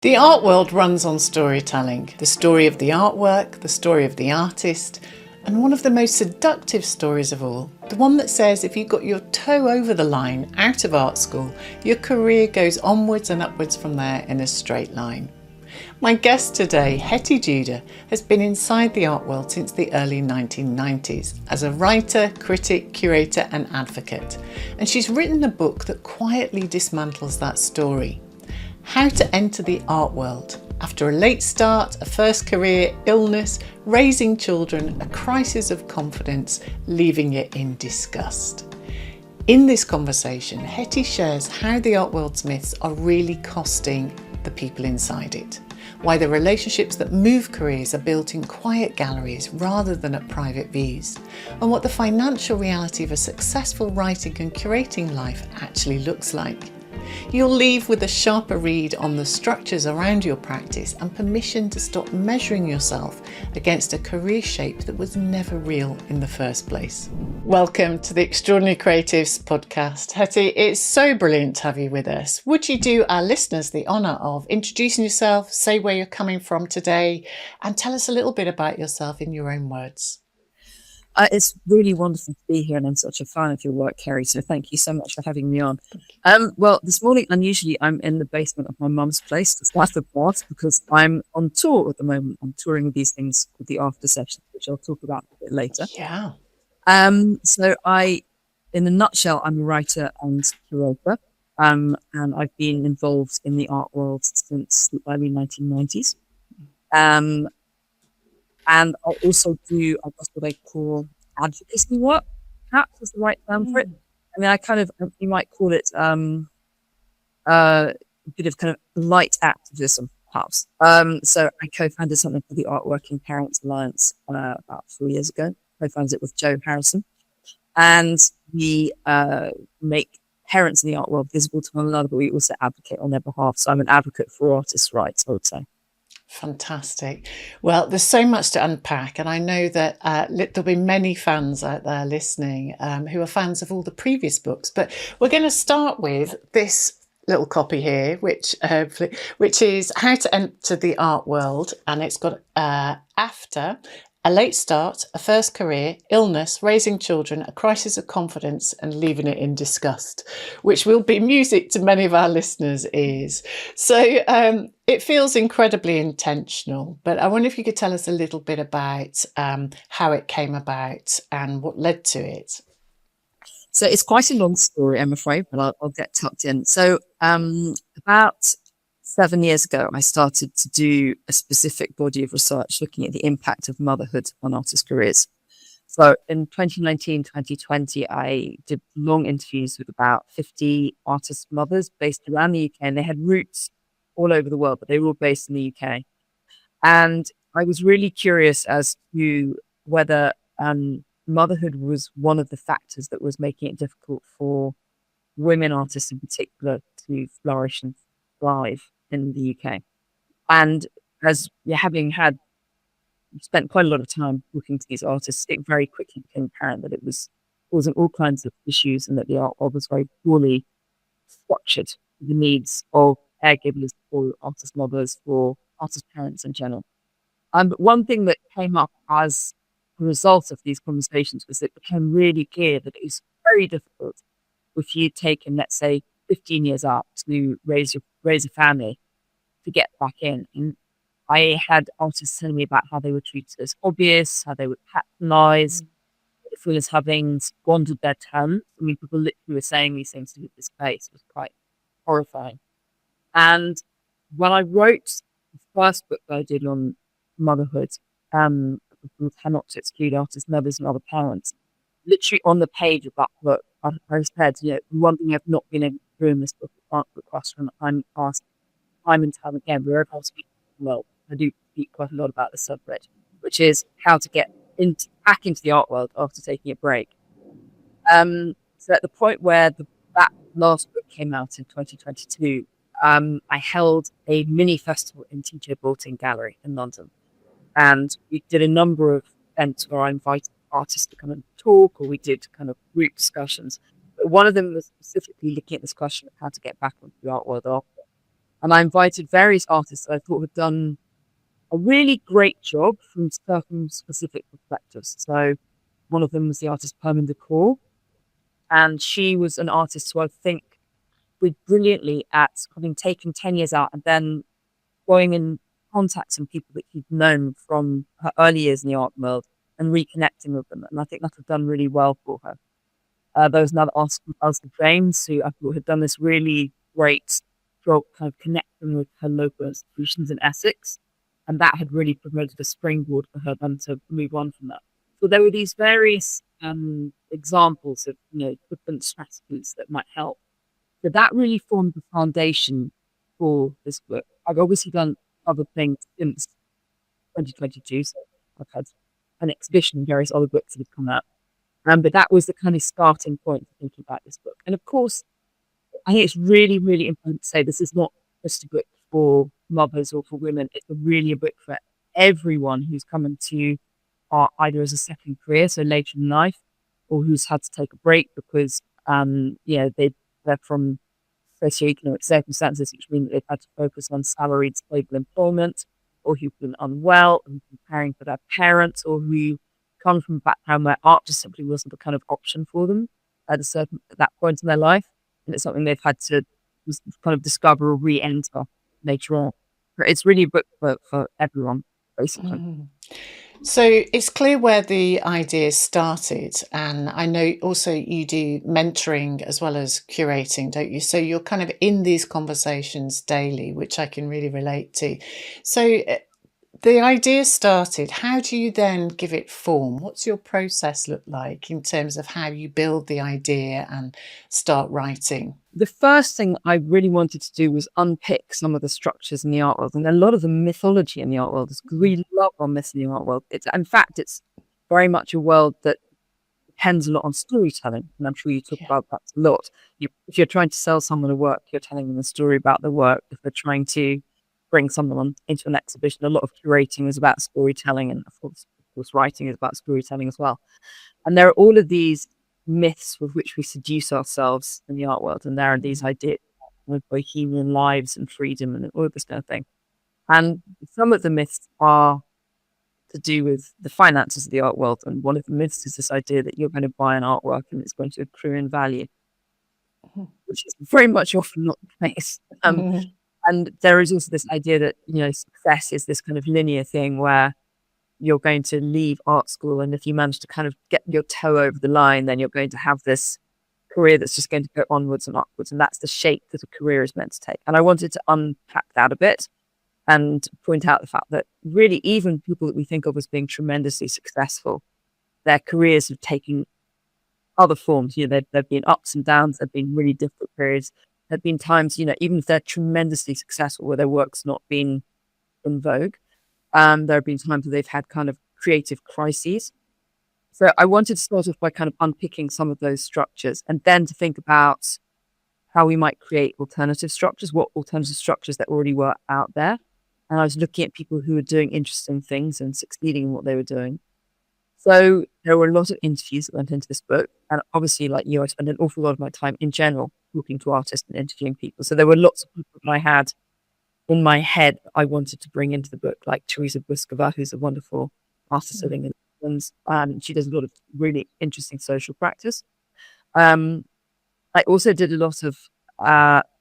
The art world runs on storytelling, the story of the artwork, the story of the artist, and one of the most seductive stories of all, the one that says if you got your toe over the line out of art school, your career goes onwards and upwards from there in a straight line. My guest today, Hettie Judah, has been inside the art world since the early 1990s as a writer, critic, curator and advocate, and she's written a book that quietly dismantles that story. How to enter the art world after a late start, a first career, illness, raising children, a crisis of confidence, leaving it in disgust. In this conversation, Hettie shares how the art world's myths are really costing the people inside it, why the relationships that move careers are built in quiet galleries rather than at private views, and what the financial reality of a successful writing and curating life actually looks like. You'll leave with a sharper read on the structures around your practice and permission to stop measuring yourself against a career shape that was never real in the first place. Welcome to the Extraordinary Creatives podcast. Hettie, it's so brilliant to have you with us. Would you do our listeners the honour of introducing yourself, say where you're coming from today, and tell us a little bit about yourself in your own words? It's really wonderful to be here, and I'm such a fan of your work, Kerry, so thank you so much for having me on. Well, this morning, unusually, I'm in the basement of my mum's place, despite the past, because I'm on tour at the moment. I'm touring these things called the After Sessions, which I'll talk about a bit later. Yeah. So in a nutshell, I'm a writer and curator, and I've been involved in the art world since the early 1990s. And I also do, I guess, what I call advocacy work, perhaps is the right term for it. I mean, you might call it a bit of kind of light activism, perhaps. So I co-founded something called the Art Working Parents Alliance about 4 years ago. Co-founded it with Joe Harrison. And we make parents in the art world visible to one another, but we also advocate on their behalf. So I'm an advocate for artists' rights, I would say. Fantastic. Well, there's so much to unpack, and I know that there'll be many fans out there listening who are fans of all the previous books. But we're going to start with this little copy here, which is How to Enter the Art World, and it's got after a late start, a first career, illness, raising children, a crisis of confidence, and leaving it in disgust, which will be music to many of our listeners' ears. So it feels incredibly intentional, but I wonder if you could tell us a little bit about how it came about and what led to it. So it's quite a long story, I'm afraid, but I'll get tucked in. So about 7 years ago, I started to do a specific body of research looking at the impact of motherhood on artists' careers. So in 2019, 2020, I did long interviews with about 50 artist mothers based around the UK, and they had roots all over the world, but they were all based in the UK. And I was really curious as to whether motherhood was one of the factors that was making it difficult for women artists in particular to flourish and thrive in the UK. And as having spent quite a lot of time talking to these artists, it very quickly became apparent that it was causing all kinds of issues and that the art world was very poorly structured for the needs of caregivers, for artist mothers, for artist parents in general. But one thing that came up as a result of these conversations was it became really clear that it was very difficult if you'd taken, let's say, 15 years out to raise a family to get back in. And I had artists telling me about how they were treated as hobbyists, how they were patronized, if it was having squandered their talent. I mean, people literally were saying these things to this face. It was quite horrifying. And when I wrote the first book that I did on motherhood, called How Not to Exclude Artists, Mothers and Other Parents, literally on the page of that book, I said, one thing I've not been able to do in this book is answer the question I'm asked time and time again, wherever I speak, well, I do speak quite a lot about the subject, which is how to get back into the art world after taking a break. So at the point where that last book came out in 2022, I held a mini festival in TJ Bolton Gallery in London. And we did a number of events where I invited artists to come and talk, or we did kind of group discussions. But one of them was specifically looking at this question of how to get back into the art world after. And I invited various artists that I thought had done a really great job from certain specific perspectives. So one of them was the artist Permin Decor, and she was an artist who I think did brilliantly at having taken 10 years out and then going and contacting people that she'd known from her early years in the art world and reconnecting with them. And I think that had done really well for her. There was another artist called Elsa James, who I thought had done this really great job kind of connecting with her local institutions in Essex. And that had really promoted a springboard for her then to move on from that. So there were these various examples of, different strategies that might help. So that really formed the foundation for this book. I've obviously done other things since 2022. So I've had an exhibition and various other books that have come out. But that was the kind of starting point for thinking about this book. And of course, I think it's really, really important to say this is not just a book for mothers or for women. It's really a book for everyone who's coming to art either as a second career, so later in life, or who's had to take a break because, they're from socioeconomic circumstances, which mean that they've had to focus on salaried, stable employment, or who've been unwell and caring for their parents, or who come from a background where art just simply wasn't the kind of option for them at that point in their life, and it's something they've had to kind of discover or re-enter later on. But it's really a book for everyone, basically. Mm. So it's clear where the idea started, and I know also you do mentoring as well as curating, don't you? So you're kind of in these conversations daily, which I can really relate to. So the idea started. How do you then give it form? What's your process look like in terms of how you build the idea and start writing? The first thing I really wanted to do was unpick some of the structures in the art world and a lot of the mythology in the art world. Because we love our myths in the art world. In fact, it's very much a world that depends a lot on storytelling. And I'm sure you talk about that a lot. If you're trying to sell someone a work, you're telling them a story about the work. If they're trying to bring someone into an exhibition, a lot of curating is about storytelling. And of course, writing is about storytelling as well. And there are all of these myths with which we seduce ourselves in the art world. And there are these ideas of bohemian lives and freedom and all this kind of thing. And some of the myths are to do with the finances of the art world. And one of the myths is this idea that you're going to buy an artwork and it's going to accrue in value, which is very much often not the case. And there is also this idea that, success is this kind of linear thing where you're going to leave art school, and if you manage to kind of get your toe over the line, then you're going to have this career that's just going to go onwards and upwards, and that's the shape that a career is meant to take. And I wanted to unpack that a bit and point out the fact that really even people that we think of as being tremendously successful, their careers have taken other forms. There've been ups and downs, there've been really difficult periods, there've been times, even if they're tremendously successful where their work's not been in vogue. There have been times where they've had kind of creative crises. So I wanted to start off by kind of unpicking some of those structures and then to think about how we might create alternative structures, what alternative structures that already were out there. And I was looking at people who were doing interesting things and succeeding in what they were doing. So there were a lot of interviews that went into this book. And obviously, like you, I spent an awful lot of my time in general talking to artists and interviewing people. So there were lots of people that I had in my head I wanted to bring into the book, like Teresa Buskova, who's a wonderful artist living in England. She does a lot of really interesting social practice. I also did a lot of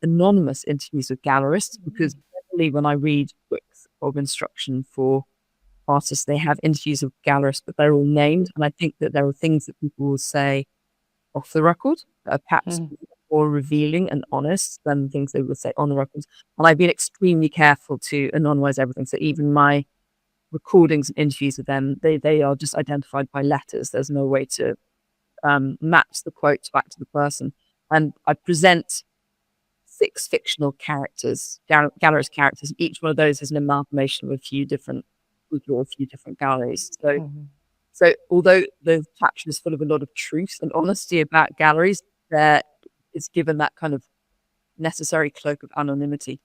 anonymous interviews with gallerists, because generally when I read books of instruction for artists, they have interviews with gallerists, but they're all named. And I think that there are things that people will say off the record that are perhaps more revealing and honest than things they would say on the records. And I've been extremely careful to anonymize everything. So even my recordings and interviews with them, they are just identified by letters. There's no way to match the quotes back to the person. And I present 6 fictional characters, gallerist characters. Each one of those is an amalgamation of a few different galleries. So although the chapter is full of a lot of truth and honesty about galleries, there is given that kind of necessary cloak of anonymity.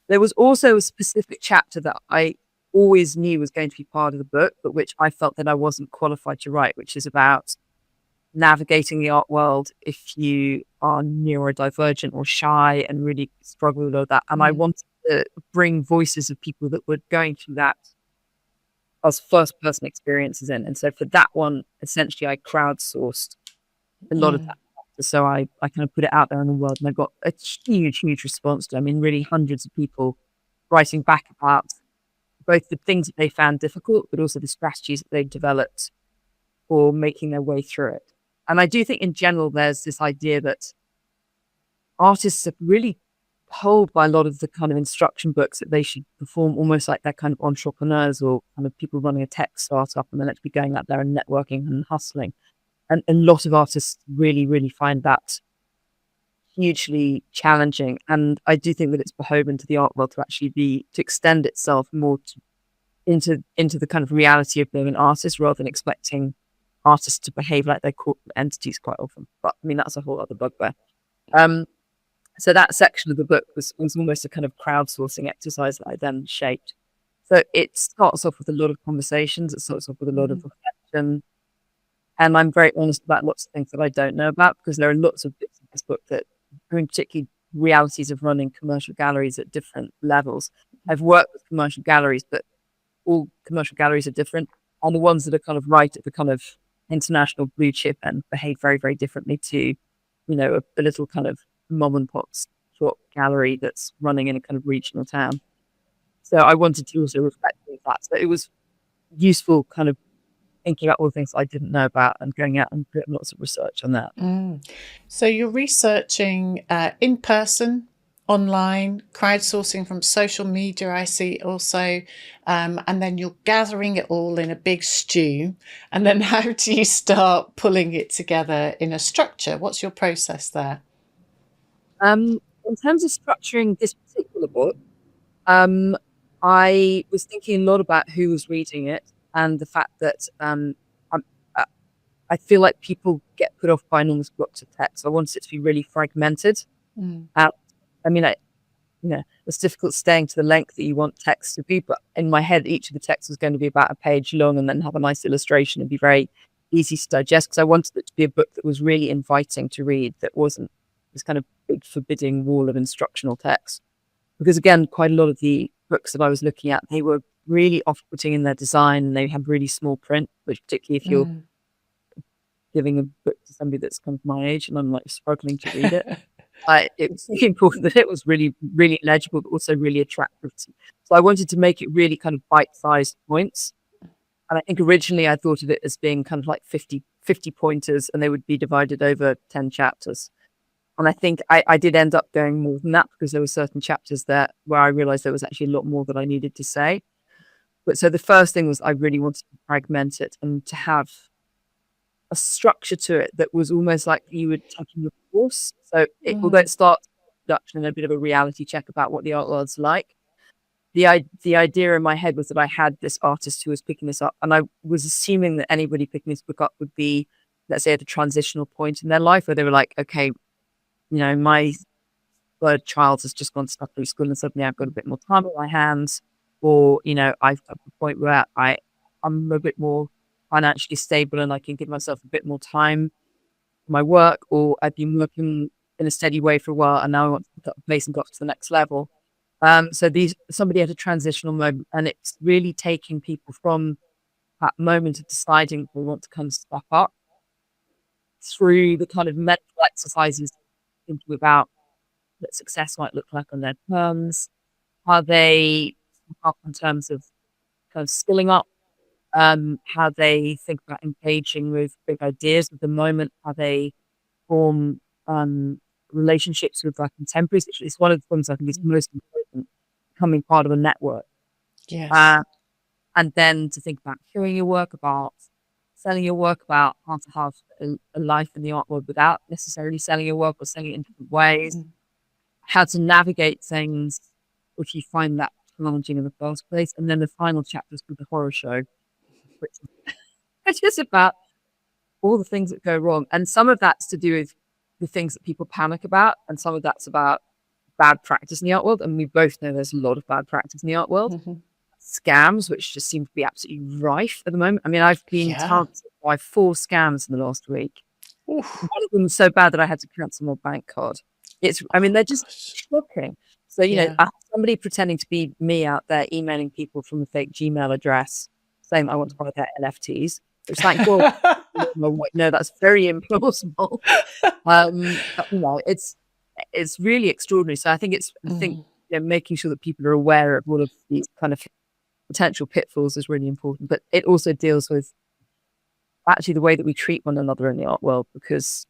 There was also a specific chapter that I always knew was going to be part of the book, but which I felt that I wasn't qualified to write, which is about navigating the art world if you are neurodivergent or shy and really struggle with all that. And I wanted to bring voices of people that were going through that as first person experiences in. And so for that one, essentially I crowdsourced a lot of that. So I kind of put it out there in the world, and I got a huge response to it. I mean, really hundreds of people writing back about both the things that they found difficult, but also the strategies that they developed for making their way through it. And I do think in general, there's this idea that artists are really told by a lot of the kind of instruction books that they should perform almost like they're kind of entrepreneurs or kind of people running a tech startup, and then let's be going out there and networking and hustling. And a lot of artists really find that hugely challenging. And I do think that it's beholden to the art world to actually to extend itself more into the kind of reality of being an artist, rather than expecting artists to behave like they're corporate entities quite often. But I mean, that's a whole other bugbear. So that section of the book was almost a kind of crowdsourcing exercise that I then shaped. So it starts off with a lot of conversations. It starts off with a lot of reflection. And I'm very honest about lots of things that I don't know about, because there are lots of bits in this book that, I mean, particularly realities of running commercial galleries at different levels. I've worked with commercial galleries, but all commercial galleries are different. And the ones that are kind of right at the kind of international blue chip and behave very differently to, a little kind of mom and pop shop gallery that's running in a kind of regional town. So I wanted to also reflect on that. So it was useful kind of thinking about all the things I didn't know about and going out and doing lots of research on that. So you're researching in person, online, crowdsourcing from social media, I see also, and then you're gathering it all in a big stew. And then how do you start pulling it together in a structure? What's your process there? In terms of structuring this particular book, I was thinking a lot about who was reading it, and the fact that I feel like people get put off by enormous blocks of text. I wanted it to be really fragmented. I mean, it's difficult staying to the length that you want text to be, but in my head, each of the texts was going to be about a page long and then have a nice illustration and be very easy to digest, because I wanted it to be a book that was really inviting to read, that wasn't this kind of big forbidding wall of instructional text. Because again, quite a lot of the books that I was looking at, they were really off-putting in their design, and they had really small print, which particularly if you're giving a book to somebody that's kind of my age and I'm like struggling to read it, it was really important that it was really legible, but also really attractive. So I wanted to make it really kind of bite-sized points. And I think originally I thought of it as being kind of like 50 pointers, and they would be divided over 10 chapters. And I think I did end up going more than that, because there were certain chapters there where I realized there was actually a lot more that I needed to say. But so the first thing was I really wanted to fragment it and to have a structure to it that was almost like you were taking a course. So although it starts with introduction and a bit of a reality check about what the art world's like, the idea in my head was that I had this artist who was picking this up, and I was assuming that anybody picking this book up would be, let's say, at a transitional point in their life where they were like, okay, my third child has just gone stuck through school and suddenly I've got a bit more time on my hands, or, I've got the point where I'm a bit more financially stable and I can give myself a bit more time for my work, or I've been working in a steady way for a while and now I want to put up a place and go up to the next level. So somebody at a transitional moment, and it's really taking people from that moment of deciding they want to kind of step up through the kind of mental exercises, thinking about what success might look like on their terms, how they step up in terms of kind of skilling up, how they think about engaging with big ideas at the moment, how they form relationships with their contemporaries. It's one of the things I think is most important, becoming part of a network. Yes. And then to think about hearing your work, about selling your work, about how to have a life in the art world without necessarily selling your work or selling it in different ways, how to navigate things if you find that challenging in the first place. And then the final chapter is called The Horror Show, which is about all the things that go wrong. And some of that's to do with the things that people panic about, and some of that's about bad practice in the art world. And we both know there's a lot of bad practice in the art world. Scams, which just seem to be absolutely rife at the moment. I mean, I've been targeted by 4 scams in the last week. One of them was so bad that I had to cancel my bank card. They're just shocking. So, Yeah. somebody pretending to be me out there emailing people from a fake Gmail address saying I want to buy their NFTs, which thank God, no, that's very implausible. It's really extraordinary. So I think Mm. making sure that people are aware of all of these kind of potential pitfalls is really important. But it also deals with actually the way that we treat one another in the art world, because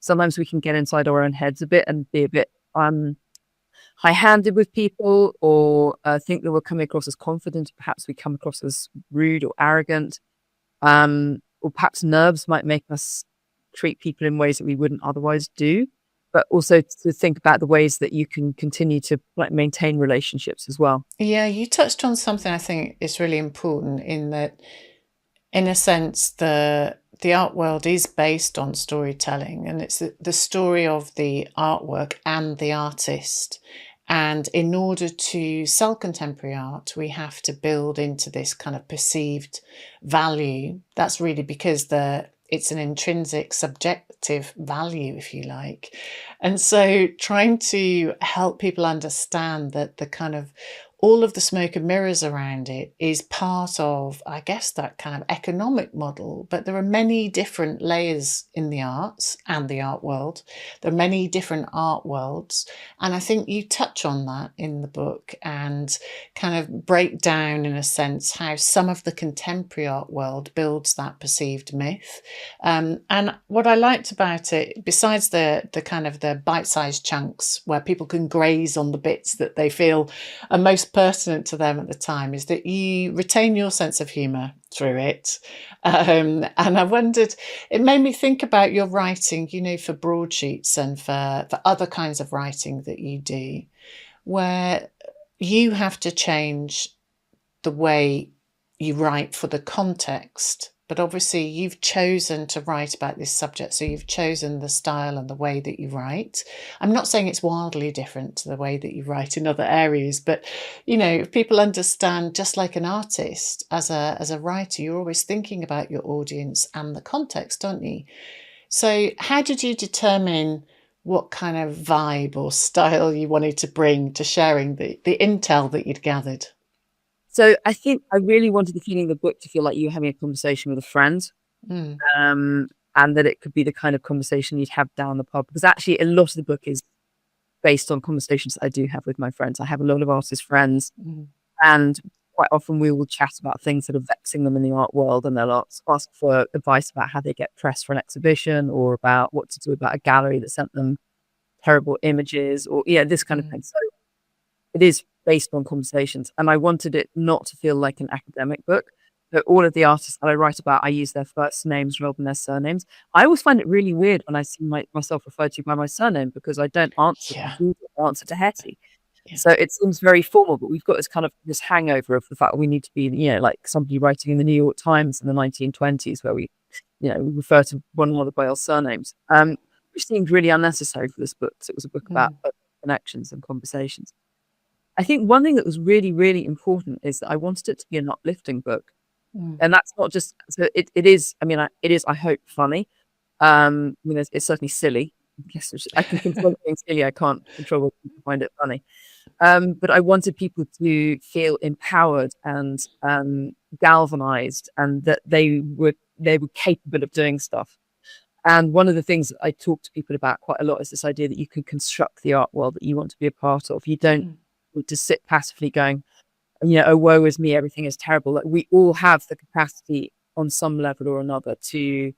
sometimes we can get inside our own heads a bit and be a bit high-handed with people, or think that we're coming across as confident. Perhaps we come across as rude or arrogant, or perhaps nerves might make us treat people in ways that we wouldn't otherwise do. But also to think about the ways that you can continue to maintain relationships as well. Yeah, you touched on something I think is really important, in that, in a sense, the art world is based on storytelling, and it's the story of the artwork and the artist. And in order to sell contemporary art, we have to build into this kind of perceived value. That's really because it's an intrinsic subjective value, if you like. And so trying to help people understand that the kind of all of the smoke and mirrors around it is part of, I guess, that kind of economic model. But there are many different layers in the arts and the art world. There are many different art worlds. And I think you touch on that in the book and kind of break down, in a sense, how some of the contemporary art world builds that perceived myth. And what I liked about it, besides the kind of the bite-sized chunks where people can graze on the bits that they feel are most pertinent to them at the time, is that you retain your sense of humour through it. And I wondered, it made me think about your writing, for broadsheets and for other kinds of writing that you do, where you have to change the way you write for the context. But obviously you've chosen to write about this subject, so you've chosen the style and the way that you write. I'm not saying it's wildly different to the way that you write in other areas, but if people understand, just like an artist, as a writer, you're always thinking about your audience and the context, aren't you? So how did you determine what kind of vibe or style you wanted to bring to sharing the intel that you'd gathered? So I think I really wanted the feeling of the book to feel like you were having a conversation with a friend, Mm. and that it could be the kind of conversation you'd have down the pub. Because actually, a lot of the book is based on conversations that I do have with my friends. I have a lot of artist friends, Mm. and quite often we will chat about things that are vexing them in the art world, and they'll ask for advice about how they get press for an exhibition, or about what to do about a gallery that sent them terrible images, or this kind of thing. Mm. So it is based on conversations, and I wanted it not to feel like an academic book. But all of the artists that I write about, I use their first names rather than their surnames. I always find it really weird when I see myself referred to by my surname, because I don't answer to Yeah. Judah, I answer to Hettie. Yeah. So it seems very formal, but we've got this kind of this hangover of the fact that we need to be, like somebody writing in the New York Times in the 1920s, where we refer to one another by our surnames, which seemed really unnecessary for this book, because it was a book about Mm. connections and conversations. I think one thing that was really, really important is that I wanted it to be an uplifting book. Mm. And that's not just, so it is, it is, I hope, funny. It's certainly silly. I can control being silly. I can't control whether people find it funny. But I wanted people to feel empowered and galvanized, and that they were capable of doing stuff. And one of the things that I talk to people about quite a lot is this idea that you can construct the art world that you want to be a part of. You don't Mm. want to sit passively going, oh, woe is me, everything is terrible. Like, we all have the capacity on some level or another to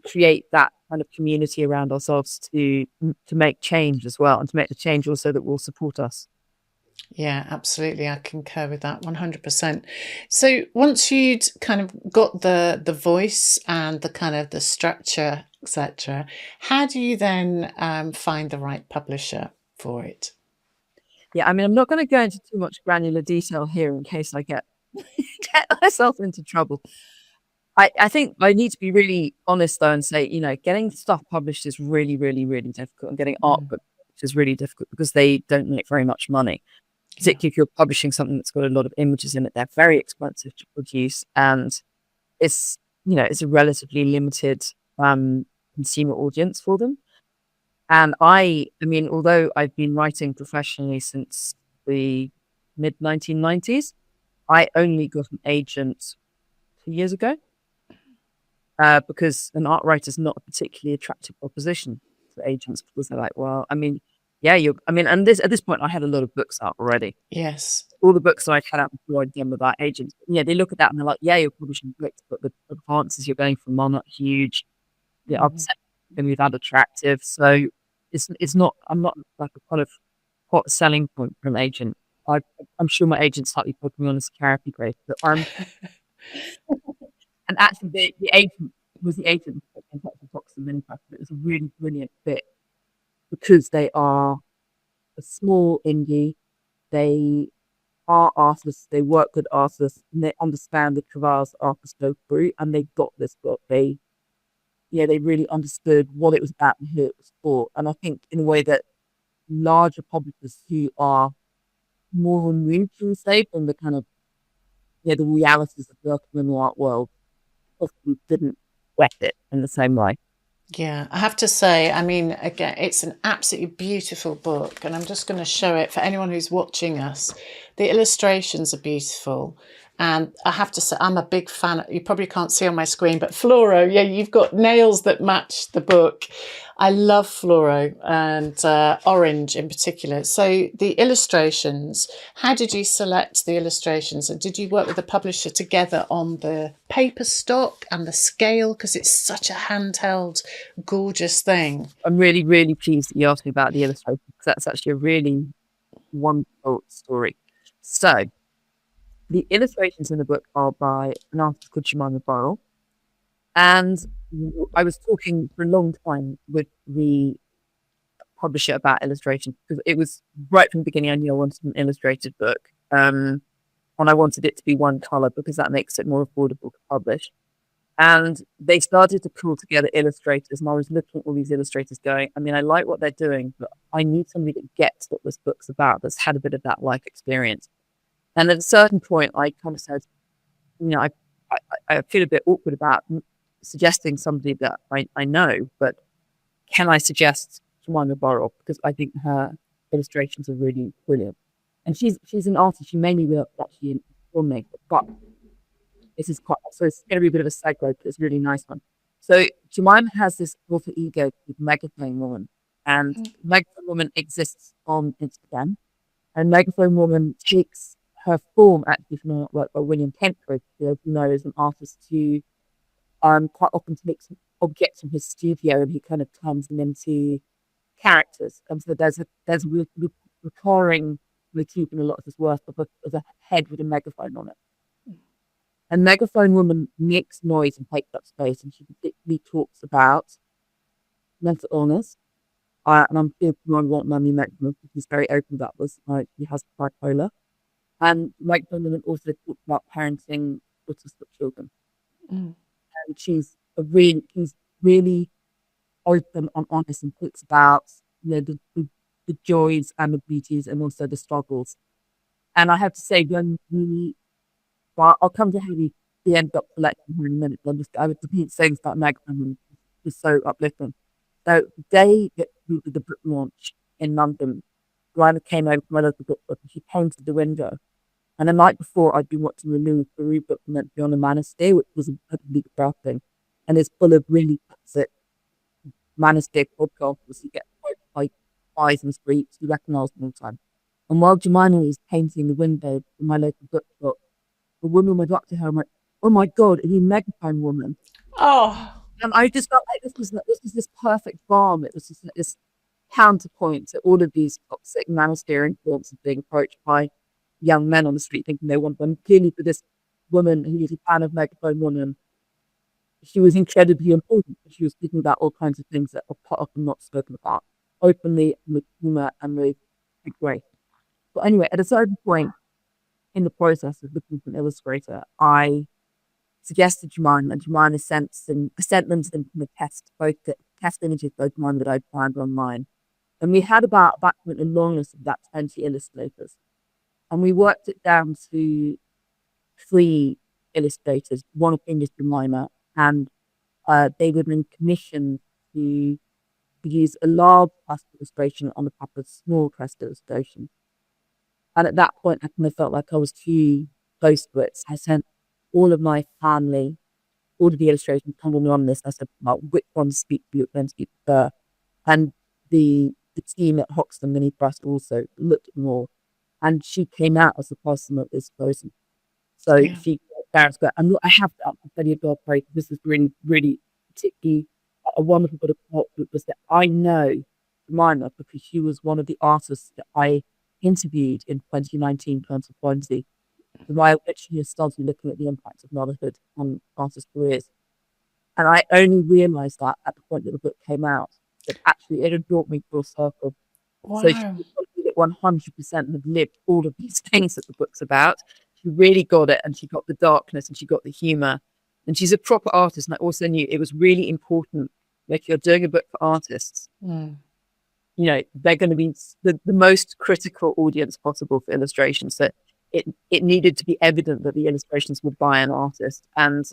create that kind of community around ourselves, to make change as well, and to make the change also that will support us. Yeah, absolutely. I concur with that 100%. So once you'd kind of got the voice and the kind of the structure, etc., how do you then find the right publisher for it? Yeah, I'm not going to go into too much granular detail here in case I get myself into trouble. I think I need to be really honest though and say, getting stuff published is really, really, really difficult, and getting art Mm. books is really difficult because they don't make very much money. Yeah. Particularly if you're publishing something that's got a lot of images in it, they're very expensive to produce, and it's it's a relatively limited consumer audience for them. And I mean, although I've been writing professionally since the mid 1990s, I only got an agent 2 years ago, because an art writer is not a particularly attractive proposition to agents, because they're like, well, I mean, yeah, I mean, and this at this point, I had a lot of books out already. Yes. All the books that I had out before I'd done about agents, yeah, they look at that and they're like, yeah, you're publishing books, but the advances you're going from are not huge. The Mhm. upset going to be that attractive. So it's not. I'm not like a kind of hot selling point for an agent. I, I'm sure my agent's slightly putting me on as a character grade, but and actually the agent was the agent who put me in touch with Fox and Minecraft. It was a really brilliant fit because they are a small indie. They are artists. They work with artists, and they understand the travails artists go through. And they got this book. They really understood what it was about and who it was for. And I think in a way that larger publishers who are more removed from, say, from the kind of the realities of working in the art world often didn't wet it in the same way. Yeah, I have to say, I mean, again, it's an absolutely beautiful book, and I'm just going to show it for anyone who's watching us. The illustrations are beautiful, and I have to say, I'm a big fan. You probably can't see on my screen, but Fluoro, yeah, you've got nails that match the book. I love fluoro and orange in particular. So the illustrations, how did you select the illustrations? And did you work with the publisher together on the paper stock and the scale? Because it's such a handheld, gorgeous thing. I'm really, really pleased that you asked me about the illustration because that's actually a really wonderful story. So the illustrations in the book are by an artist called Jemima Burrell. And I was talking for a long time with the publisher about illustration because it was right from the beginning. I knew I wanted an illustrated book. And I wanted it to be one color because that makes it more affordable to publish. And they started to pull together illustrators, and I was looking at all these illustrators going, I mean, I like what they're doing, but I need somebody that gets what this book's about, that's had a bit of that life experience. And at a certain point, I kind of said, I feel a bit awkward about suggesting somebody that I know, but can I suggest Jemima Burrell? Because I think her illustrations are really brilliant. And she's an artist. She mainly works actually in filmmaking, but this is quite, so it's going to be a bit of a segue, but it's a really nice one. So Jemima has this alter ego called Megaphone Woman, and Megaphone Woman exists on Instagram. And Megaphone Woman takes her form actually from an artwork by William Kentridge, who you know is an artist who quite often takes objects from his studio and he kind of turns them into characters. And so there's a recurring motif in a lot of his work of a head with a megaphone on it. And Megaphone Woman makes noise and takes up space, and she particularly talks about mental illness. And I'm going to want Mummy Megaphone because he's very open about this. He has bipolar. And Megaphone Woman also talks about parenting autistic children. Mm. And she's really open and honest and talks about the joys and the beauties and also the struggles. And I have to say, well, I'll come to Hettie the end up selecting her in a minute. I was repeat things about Megaphone was so uplifting. So the day that we did the book launch in London, Joanna came over to my local bookshop and she painted the window. And the night before, I'd been watching the new Peru book meant to be on the Manosphere, which was a big thing. And it's full of really classic Manosphere podcasters who get like eyes in the streets, you recognise them all the time. And while Jemima was painting the window in my local bookshop, a woman went up to her and went, "Oh my God, are you Megaphone Woman?" Oh, And I just felt like this was this perfect balm. It was just like this counterpoint to all of these toxic manosphere influences being approached by young men on the street thinking they want them. Clearly, for this woman who was a fan of Megaphone Woman, she was incredibly important. She was speaking about all kinds of things that are often not spoken about openly with humor and with grace. But anyway, at a certain point in the process of looking for an illustrator, I suggested Jemima, and Jemima sent them some kind of test images both mine that I'd found online. And we had about at that point a long list of about 20 illustrators. And we worked it down to 3 illustrators, one of whom is Jemima, and they were then commissioned to to use a large crest illustration on the back of a small crest illustration. And at that point, I kind of felt like I was too close to it. So I sent all of my family, all of the illustrations tumbling on this. I said, well, which ones speak to you, then speak to her. And the team at Hoxton Mini Press also looked at them all. And she came out as the person that is chosen. So Yeah. she, Darren's got, I have to tell you, God, pray, this is really, really particularly a wonderful bit of plot was that I know Jemima because she was one of the artists that I interviewed in 2019 Council Pointy. I actually started looking at the impact of motherhood on artists' careers. And I only realised that at the point that the book came out, that actually it had brought me full circle. So she Wow. 100% have lived all of these things that the book's about. She really got it, and she got the darkness, and she got the humour. And she's a proper artist. And I also knew it was really important, like if you're doing a book for artists, you know, they're going to be the most critical audience possible for illustrations. So it needed to be evident that the illustrations were by an artist. And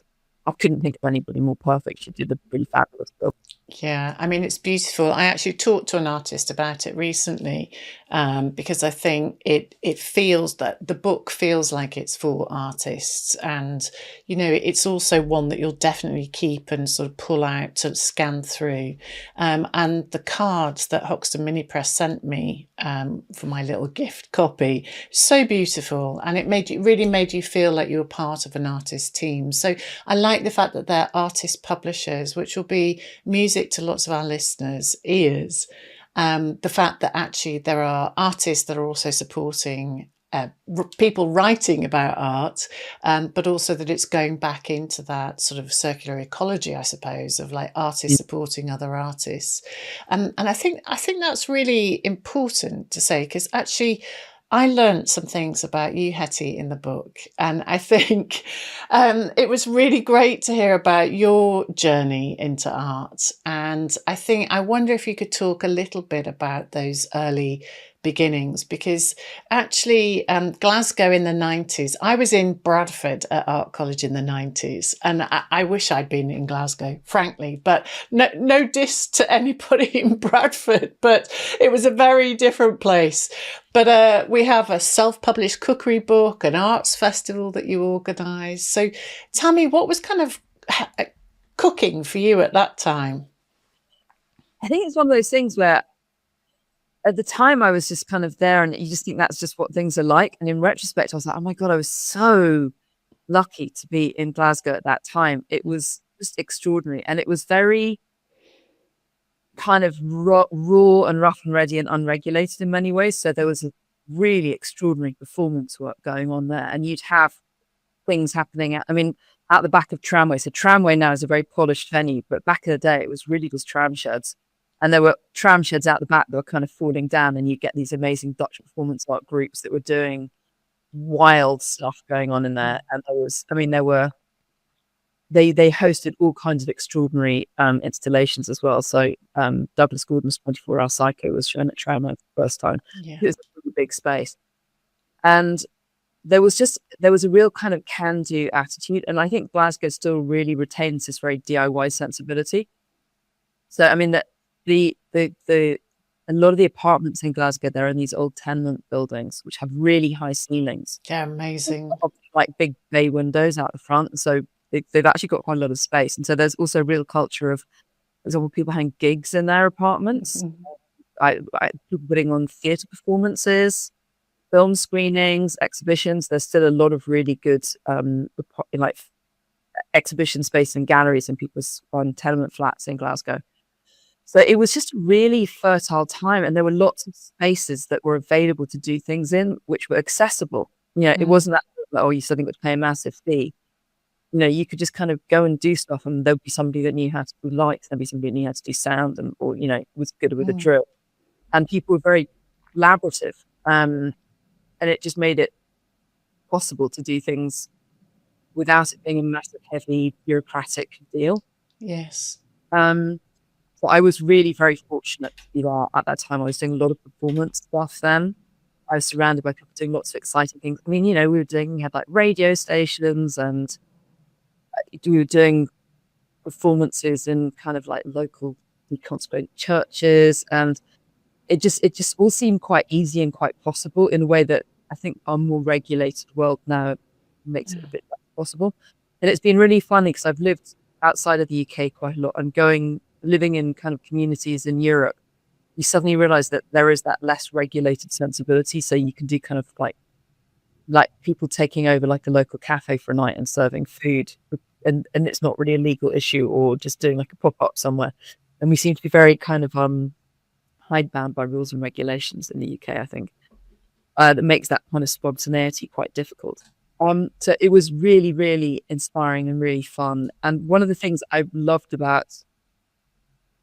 I couldn't think of anybody more perfect. She did a really fabulous book. Yeah, I mean, it's beautiful. I actually talked to an artist about it recently because I think it feels that the book feels like it's for artists. And, you know, it's also one that you'll definitely keep and sort of pull out to scan through. And the cards that Hoxton Mini Press sent me for my little gift copy, so beautiful. And it really made you feel like you were part of an artist team. So I like the fact that they're artist publishers, which will be music to lots of our listeners' ears. The fact that actually there are artists that are also supporting people writing about art, but also that it's going back into that sort of circular ecology, I suppose, of like artists supporting other artists. And I think that's really important to say, because actually I learned some things about you, Hettie, in the book. And I think it was really great to hear about your journey into art. And I wonder if you could talk a little bit about those early beginnings, because actually Glasgow in the 90s, I was in Bradford at Art College in the 90s, and I wish I'd been in Glasgow, frankly, but no diss to anybody in Bradford, but it was a very different place. But we have a self-published cookery book, an arts festival that you organise. So tell me, what was kind of cooking for you at that time? I think it's one of those things where at the time I was just kind of there, and you just think that's just what things are like. And in retrospect, I was like, oh my God, I was so lucky to be in Glasgow at that time. It was just extraordinary. And it was very kind of raw and rough and ready and unregulated in many ways. So there was a really extraordinary performance work going on there. And you'd have things happening out the back of Tramway. So Tramway now is a very polished venue, but back in the day, it was really just tram sheds. And there were tram sheds out the back that were kind of falling down, and you get these amazing Dutch performance art groups that were doing wild stuff going on in there. And they hosted all kinds of extraordinary installations as well. So Douglas Gordon's 24-Hour Psycho was shown at Tramway for the first time. Yeah. It was a really big space. And there was a real kind of can-do attitude. And I think Glasgow still really retains this very DIY sensibility. So, I mean, that a lot of the apartments in Glasgow, they're in these old tenement buildings, which have really high ceilings. Yeah, amazing. Like big bay windows out the front. So they've actually got quite a lot of space. And so there's also a real culture of, for example, people having gigs in their apartments. People putting on theatre performances, film screenings, exhibitions. There's still a lot of really good like exhibition space and galleries and people's on tenement flats in Glasgow. So it was just a really fertile time, and there were lots of spaces that were available to do things in, which were accessible. You know, it wasn't that, you suddenly got to pay a massive fee. You know, you could just kind of go and do stuff, and there'd be somebody that knew how to do lights, there'd be somebody that knew how to do sound, or you know, was good with a drill. And people were very collaborative, and it just made it possible to do things without it being a massive, heavy, bureaucratic deal. Yes. So I was really very fortunate to be there at that time. I was doing a lot of performance stuff then. I was surrounded by people doing lots of exciting things. I mean, you know, we had like radio stations, and we were doing performances in kind of like local deconsecrated churches, and it just all seemed quite easy and quite possible in a way that I think our more regulated world now makes it a bit less possible. And it's been really funny because I've lived outside of the UK quite a lot, and living in kind of communities in Europe, you suddenly realize that there is that less regulated sensibility. So you can do kind of like people taking over like a local cafe for a night and serving food, and it's not really a legal issue, or just doing like a pop-up somewhere. And we seem to be very kind of hidebound by rules and regulations in the UK, I think, that makes that kind of spontaneity quite difficult. So it was really, really inspiring and really fun. And one of the things I loved about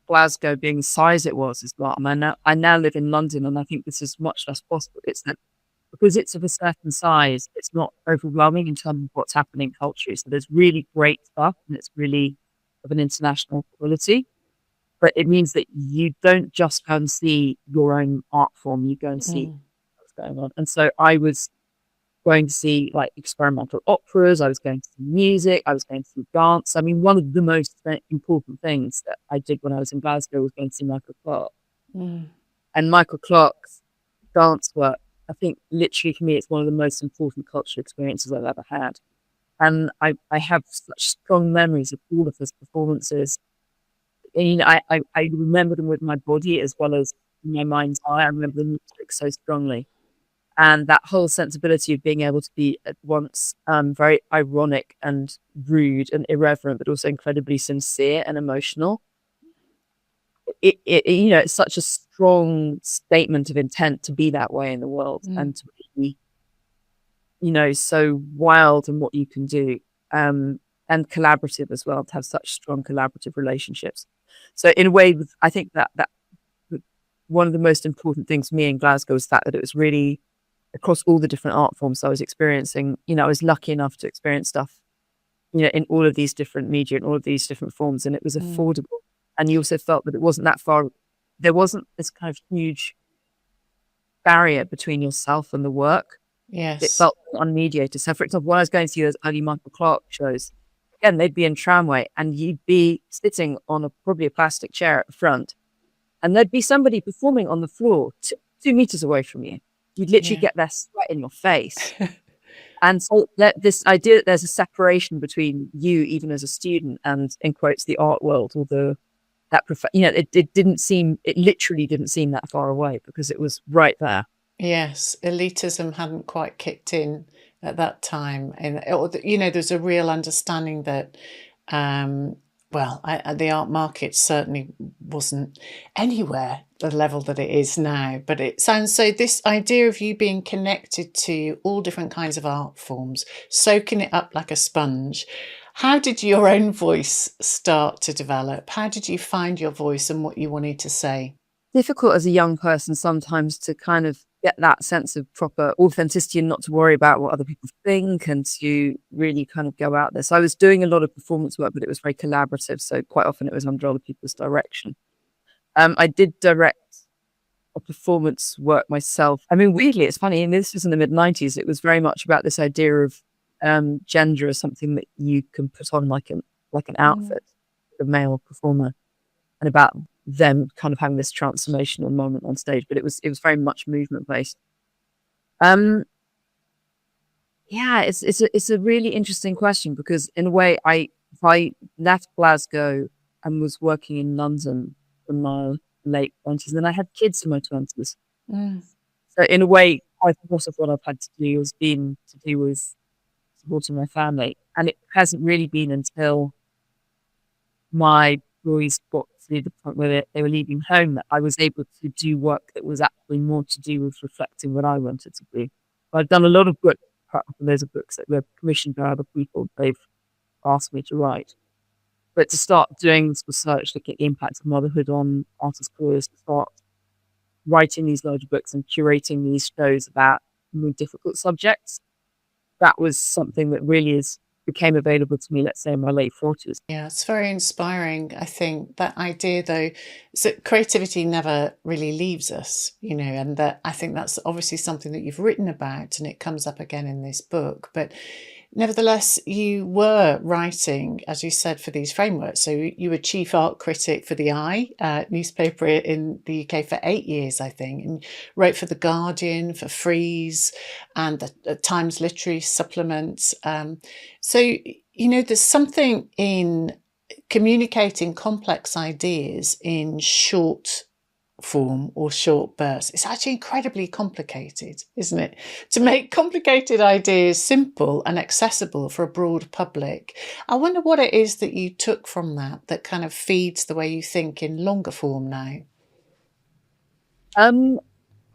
Glasgow being the size it was as well, and I now live in London, and I think this is much less possible. It's that because it's of a certain size, it's not overwhelming in terms of what's happening culturally. So there's really great stuff, and it's really of an international quality. But it means that you don't just go and see your own art form, you go and see what's going on. And so I was going to see like experimental operas, I was going to see music, I was going to see dance. I mean, one of the most important things that I did when I was in Glasgow was going to see Michael Clark. And Michael Clark's dance work, I think literally for me, it's one of the most important cultural experiences I've ever had. And I have such strong memories of all of his performances. And, you know, I remember them with my body as well as my mind's eye. I remember the music so strongly. And that whole sensibility of being able to be at once very ironic and rude and irreverent, but also incredibly sincere and emotional. You know, it's such a strong statement of intent to be that way in the world and to be, you know, so wild in what you can do, and collaborative as well, to have such strong collaborative relationships. So in a way, I think that one of the most important things for me in Glasgow was that it was really across all the different art forms I was experiencing. You know, I was lucky enough to experience stuff, you know, in all of these different media and all of these different forms, and it was affordable. And you also felt that it wasn't that far. There wasn't this kind of huge barrier between yourself and the work. Yes. It felt unmediated. So, for example, when I was going to see those early Michael Clark shows, again, they'd be in tramway and you'd be sitting on probably a plastic chair at the front, and there'd be somebody performing on the floor 2 meters away from you. You'd literally get their sweat in your face. And so this idea that there's a separation between you, even as a student, and in quotes, the art world, or it literally didn't seem that far away because it was right there. Yes, elitism hadn't quite kicked in at that time. And, you know, there's a real understanding that, the art market certainly wasn't anywhere the level that it is now. But it sounds so, this idea of you being connected to all different kinds of art forms, soaking it up like a sponge. How did your own voice start to develop? How did you find your voice and what you wanted to say? Difficult as a young person sometimes to kind of get that sense of proper authenticity and not to worry about what other people think, and to really kind of go out there. So I was doing a lot of performance work, but it was very collaborative. So quite often it was under other people's direction. I did direct a performance work myself. I mean, weirdly, it's funny, and this was in the mid-90s. It was very much about this idea of gender as something that you can put on like an outfit, a male performer, and about them kind of having this transformational moment on stage. But it was very much movement based. It's a really interesting question, because in a way I left Glasgow and was working in London in my late 20s, and then I had kids in my 20s. So in a way, quite a lot of what I've had to do has been to do with supporting my family, and it hasn't really been until my boys got to the point where they were leaving home that I was able to do work that was actually more to do with reflecting what I wanted to do. I've done a lot of books, loads of books that were commissioned by other people they've asked me to write. But to start doing this research, looking at the impact of motherhood on artists' careers, to start writing these larger books and curating these shows about more difficult subjects, that was something that really became available to me, let's say, in my late 40s. Yeah, it's very inspiring. I think that idea, though, is that creativity never really leaves us, you know, and that I think that's obviously something that you've written about, and it comes up again in this book. But Nevertheless, you were writing, as you said, for these frameworks. So you were chief art critic for the newspaper in the UK for 8 years, I think, and wrote for The Guardian, for Freeze, and the Times Literary Supplement. So, there's something in communicating complex ideas in short form or short bursts. It's actually incredibly complicated, isn't it? To make complicated ideas simple and accessible for a broad public. I wonder what it is that you took from that kind of feeds the way you think in longer form now.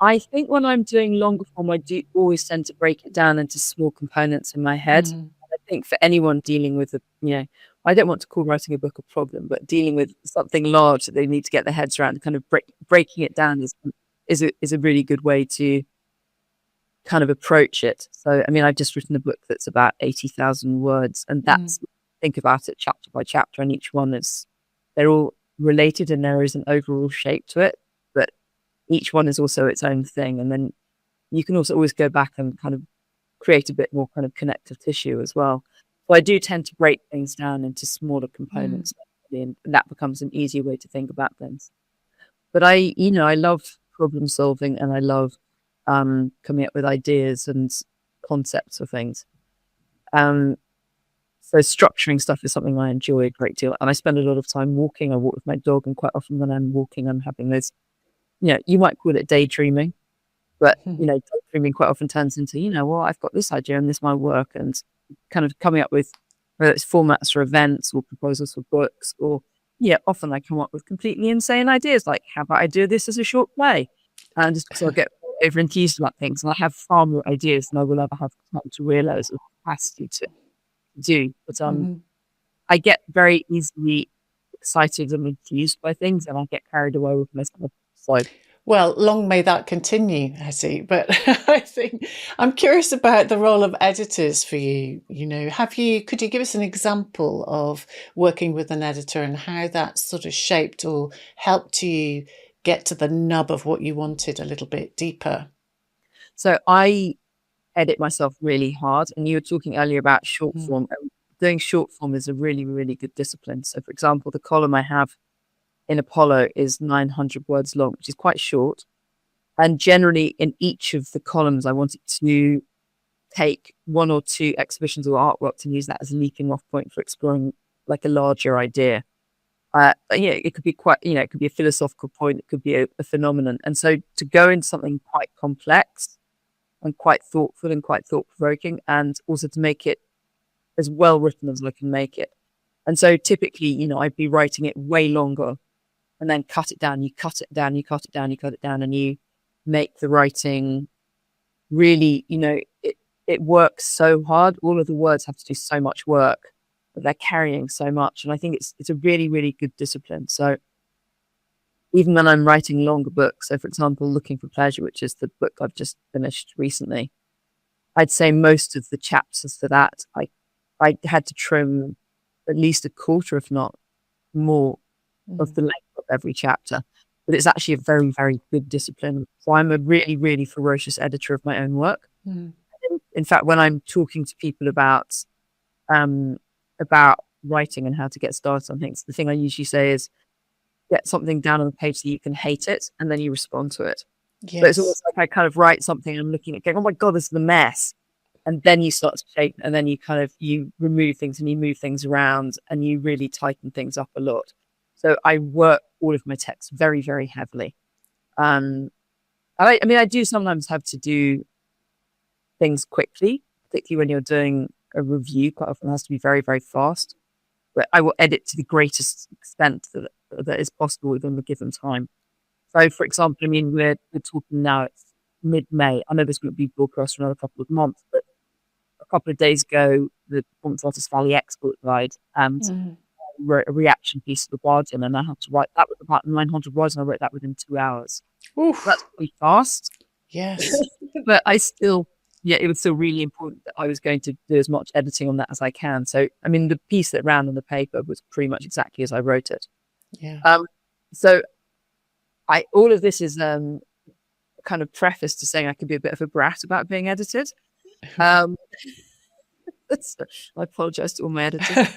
I think when I'm doing longer form, I do always tend to break it down into small components in my head. I think for anyone dealing with I don't want to call writing a book a problem, but dealing with something large that they need to get their heads around, kind of breaking it down is a really good way to kind of approach it. So, I mean, I've just written a book that's about 80,000 words, and that's think about it chapter by chapter, and each one they're all related, and there is an overall shape to it, but each one is also its own thing. And then you can also always go back and kind of create a bit more kind of connective tissue as well. So I do tend to break things down into smaller components, and that becomes an easier way to think about things. But I love problem solving, and I love coming up with ideas and concepts for things. So structuring stuff is something I enjoy a great deal, and I spend a lot of time walking. I walk with my dog, and quite often when I'm walking, I'm having those, you might call it daydreaming, but daydreaming quite often turns into, well, I've got this idea and this might work, and kind of coming up with whether it's formats for events or proposals for books, or often I come up with completely insane ideas, like how about I do this as a short play, and just so I get over enthused about things, and I have far more ideas than I will ever have time to realize or capacity to do. But I get very easily excited and enthused by things, and I get carried away with myself. So, well, long may that continue, Hettie. But I think I'm curious about the role of editors for you. Could you give us an example of working with an editor and how that sort of shaped or helped you get to the nub of what you wanted a little bit deeper? So I edit myself really hard. And you were talking earlier about short form. Doing short form is a really, really good discipline. So, for example, the column I have in Apollo is 900 words long, which is quite short. And generally, in each of the columns, I wanted to take one or two exhibitions or artworks and use that as a leaping off point for exploring like a larger idea. It could be it could be a philosophical point, it could be a phenomenon. And so to go into something quite complex and quite thoughtful and quite thought-provoking, and also to make it as well written as I can make it. And so typically, I'd be writing it way longer and then cut it down, you cut it down, you cut it down, you cut it down, and you make the writing really, it works so hard. All of the words have to do so much work, but they're carrying so much. And I think it's a really, really good discipline. So even when I'm writing longer books, so for example, Looking for Pleasure, which is the book I've just finished recently, I'd say most of the chapters for that, I had to trim at least a quarter, if not more, of the length of every chapter. But it's actually a very, very good discipline. So I'm a really, really ferocious editor of my own work. In fact, when I'm talking to people about writing and how to get started on things, the thing I usually say is get something down on the page so you can hate it, and then you respond to it. Yes. But it's almost like I kind of write something and I'm looking at going, oh my God, this is a mess. And then you start to shape, and then you remove things and you move things around and you really tighten things up a lot. So I work all of my text very, very heavily. I do sometimes have to do things quickly, particularly when you're doing a review. Quite often it has to be very, very fast. But I will edit to the greatest extent that is possible within the given time. So, for example, we're talking now, it's mid-May. I know this won't be broadcast for another couple of months, but a couple of days ago, the Performance Artist Valley Export died, and wrote a reaction piece to The Guardian, and I had to write that with about 900 words, and I wrote that within 2 hours. Oof. That's pretty fast. Yes. But it was still really important that I was going to do as much editing on that as I can. So, the piece that ran on the paper was pretty much exactly as I wrote it. Yeah. So all of this is kind of preface to saying I could be a bit of a brat about being edited. I apologize to all my editors.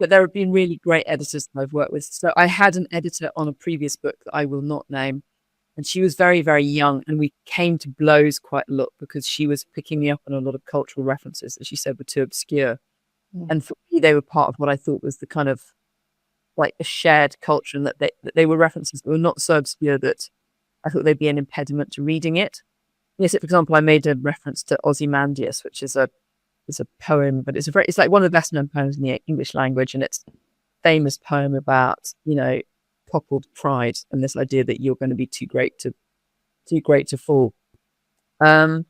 But there have been really great editors that I've worked with. So I had an editor on a previous book that I will not name, and she was very, very young, and we came to blows quite a lot because she was picking me up on a lot of cultural references that she said were too obscure. And for me, they were part of what I thought was the kind of like a shared culture, and that they were references that were not so obscure that I thought they'd be an impediment to reading it. Yes, for example, I made a reference to Ozymandias, which is a poem, but it's like one of the best known poems in the English language, and it's a famous poem about, coupled pride and this idea that you're going to be too great to fall. And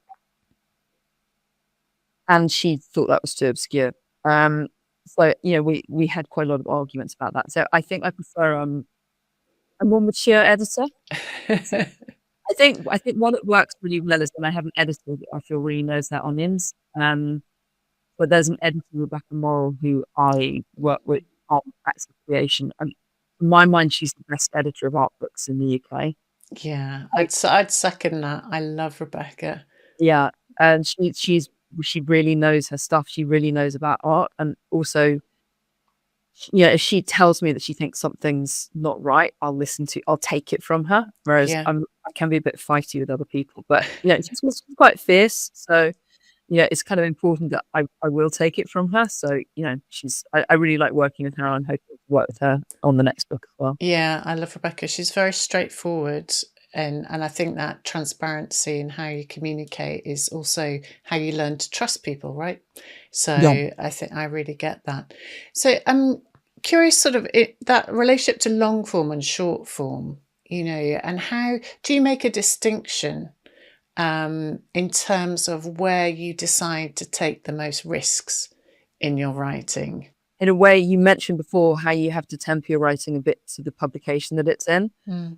she thought that was too obscure. So we had quite a lot of arguments about that. So I think I prefer a more mature editor. I think one that works really well is when I have an editor that I feel really knows their onions. But there's an editor, Rebecca Morrill, who I work with art practice creation. And in my mind, she's the best editor of art books in the UK. Yeah, I'd second that. I love Rebecca. Yeah, and she really knows her stuff. She really knows about art, and also, if she tells me that she thinks something's not right, I'll take it from her. Whereas I can be a bit fighty with other people, but she's quite fierce. So it's kind of important that I will take it from her. So I really like working with her. I'm hoping to work with her on the next book as well. Yeah, I love Rebecca. She's very straightforward, and I think that transparency in how you communicate is also how you learn to trust people, right? So I think I really get that. So I'm curious, sort of that relationship to long form and short form, and how do you make a distinction in terms of where you decide to take the most risks in your writing? In a way, you mentioned before how you have to temper your writing a bit to the publication that it's in.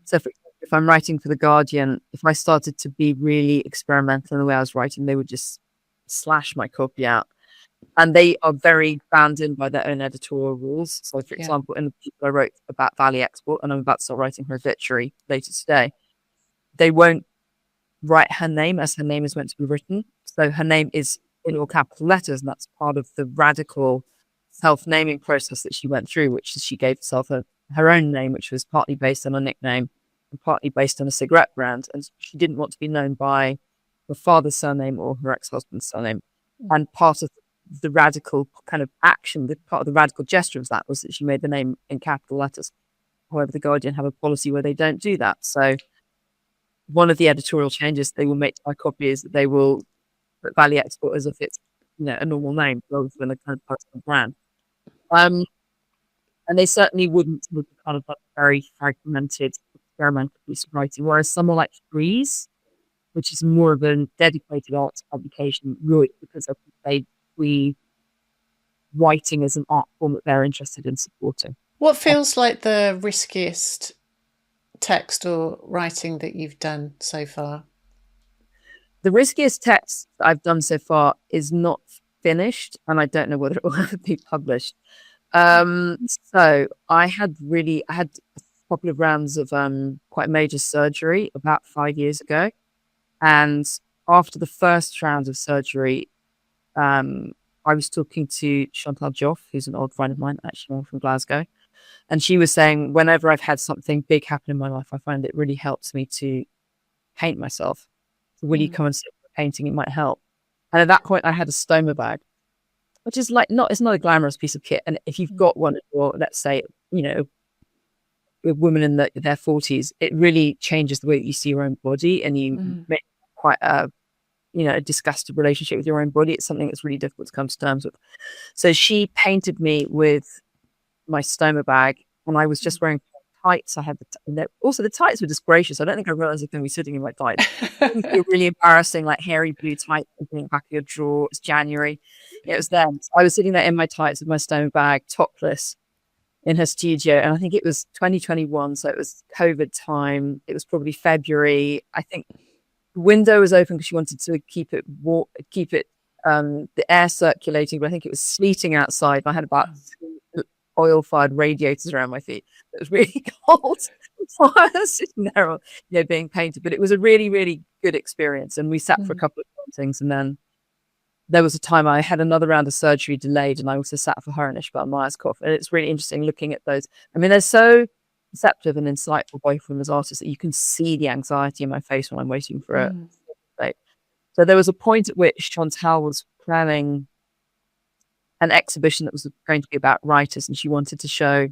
So if I'm writing for The Guardian, if I started to be really experimental in the way I was writing, they would just slash my copy out. And they are very bound in by their own editorial rules. So, for example, in the book I wrote about Valley Export, and I'm about to start writing her obituary later today, they won't write her name as her name is meant to be written. So her name is in all capital letters, and that's part of the radical self-naming process that she went through, which is she gave herself her own name, which was partly based on a nickname and partly based on a cigarette brand. And she didn't want to be known by her father's surname or her ex-husband's surname. And part of the radical kind of action, part of the radical gesture of that was that she made the name in capital letters. However, The Guardian have a policy where they don't do that. So one of the editorial changes they will make to my copy is that they will put Valley Export as if it's a normal name rather than a kind of personal brand. And they certainly wouldn't look at kind of like very fragmented experimental piece of writing, whereas someone like Freeze, which is more of a dedicated arts publication, really because they writing as an art form that they're interested in supporting. What feels like the riskiest text or writing that you've done so far? The riskiest text that I've done so far is not finished, and I don't know whether it will ever be published. So I had a couple of rounds of quite major surgery about 5 years ago, and after the first round of surgery, I was talking to Chantal Joff, who's an old friend of mine, actually from Glasgow. And she was saying, whenever I've had something big happen in my life, I find it really helps me to paint myself. So will you come and sit for painting? It might help. And at that point, I had a stoma bag, which is it's not a glamorous piece of kit. And if you've got one, or let's say, a woman in their 40s, it really changes the way that you see your own body, and you make quite a disgusted relationship with your own body. It's something that's really difficult to come to terms with. So she painted me with my stoma bag, and I was just wearing tights. I had also the tights were disgracious. I don't think I realized I was going to be sitting in my tights. They were really embarrassing, like hairy blue tights in the back of your drawer. It's January. It was then. I was sitting there in my tights with my stoma bag, topless, in her studio, and I think it was 2021, so it was COVID time. It was probably February. I think the window was open because she wanted to keep it the air circulating, but I think it was sleeting outside. I had about oil-fired radiators around my feet. It was really cold. So I was sitting there, being painted. But it was a really, really good experience. And we sat for a couple of paintings, and then there was a time I had another round of surgery delayed, and I also sat for her and Ishbel Myers-Cough. And it's really interesting looking at those. I mean, they're so perceptive and insightful, both of them as artists, that you can see the anxiety in my face when I'm waiting for it. So there was a point at which Chantal was planning an exhibition that was going to be about writers, and she wanted to show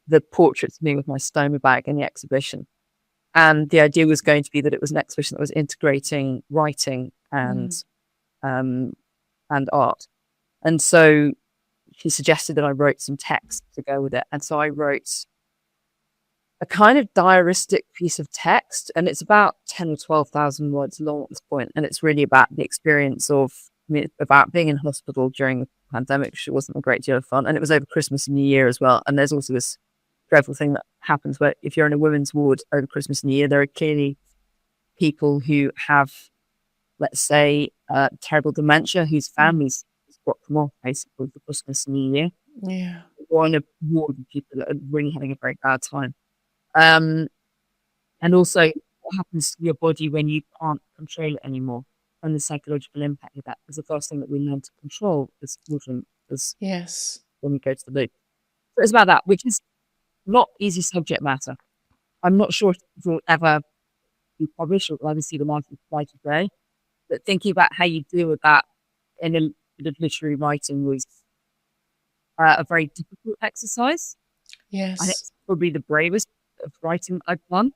the portraits of me with my stoma bag in the exhibition. And the idea was going to be that it was an exhibition that was integrating writing and art. And so she suggested that I wrote some text to go with it. And so I wrote a kind of diaristic piece of text, and it's about 10 or 12,000 words long at this point. And it's really about the experience of, I mean, about being in hospital during the pandemic, which wasn't a great deal of fun. And it was over Christmas and New Year as well. And there's also this dreadful thing that happens where if you're in a women's ward over Christmas and New Year, there are clearly people who have, let's say, terrible dementia, whose families got them off basically for Christmas and New Year. Yeah. Or in a ward with people that are really having a very bad time. And also what happens to your body when you can't control it anymore, and the psychological impact of that is the first thing that we learn to control as children, as when we go to the loo. So it's about that, which is not easy subject matter. I'm not sure if it will ever be published or I'll ever see the market light of day, but thinking about how you deal with that in a bit of literary writing was a very difficult exercise. I think it's probably the bravest of writing I've done.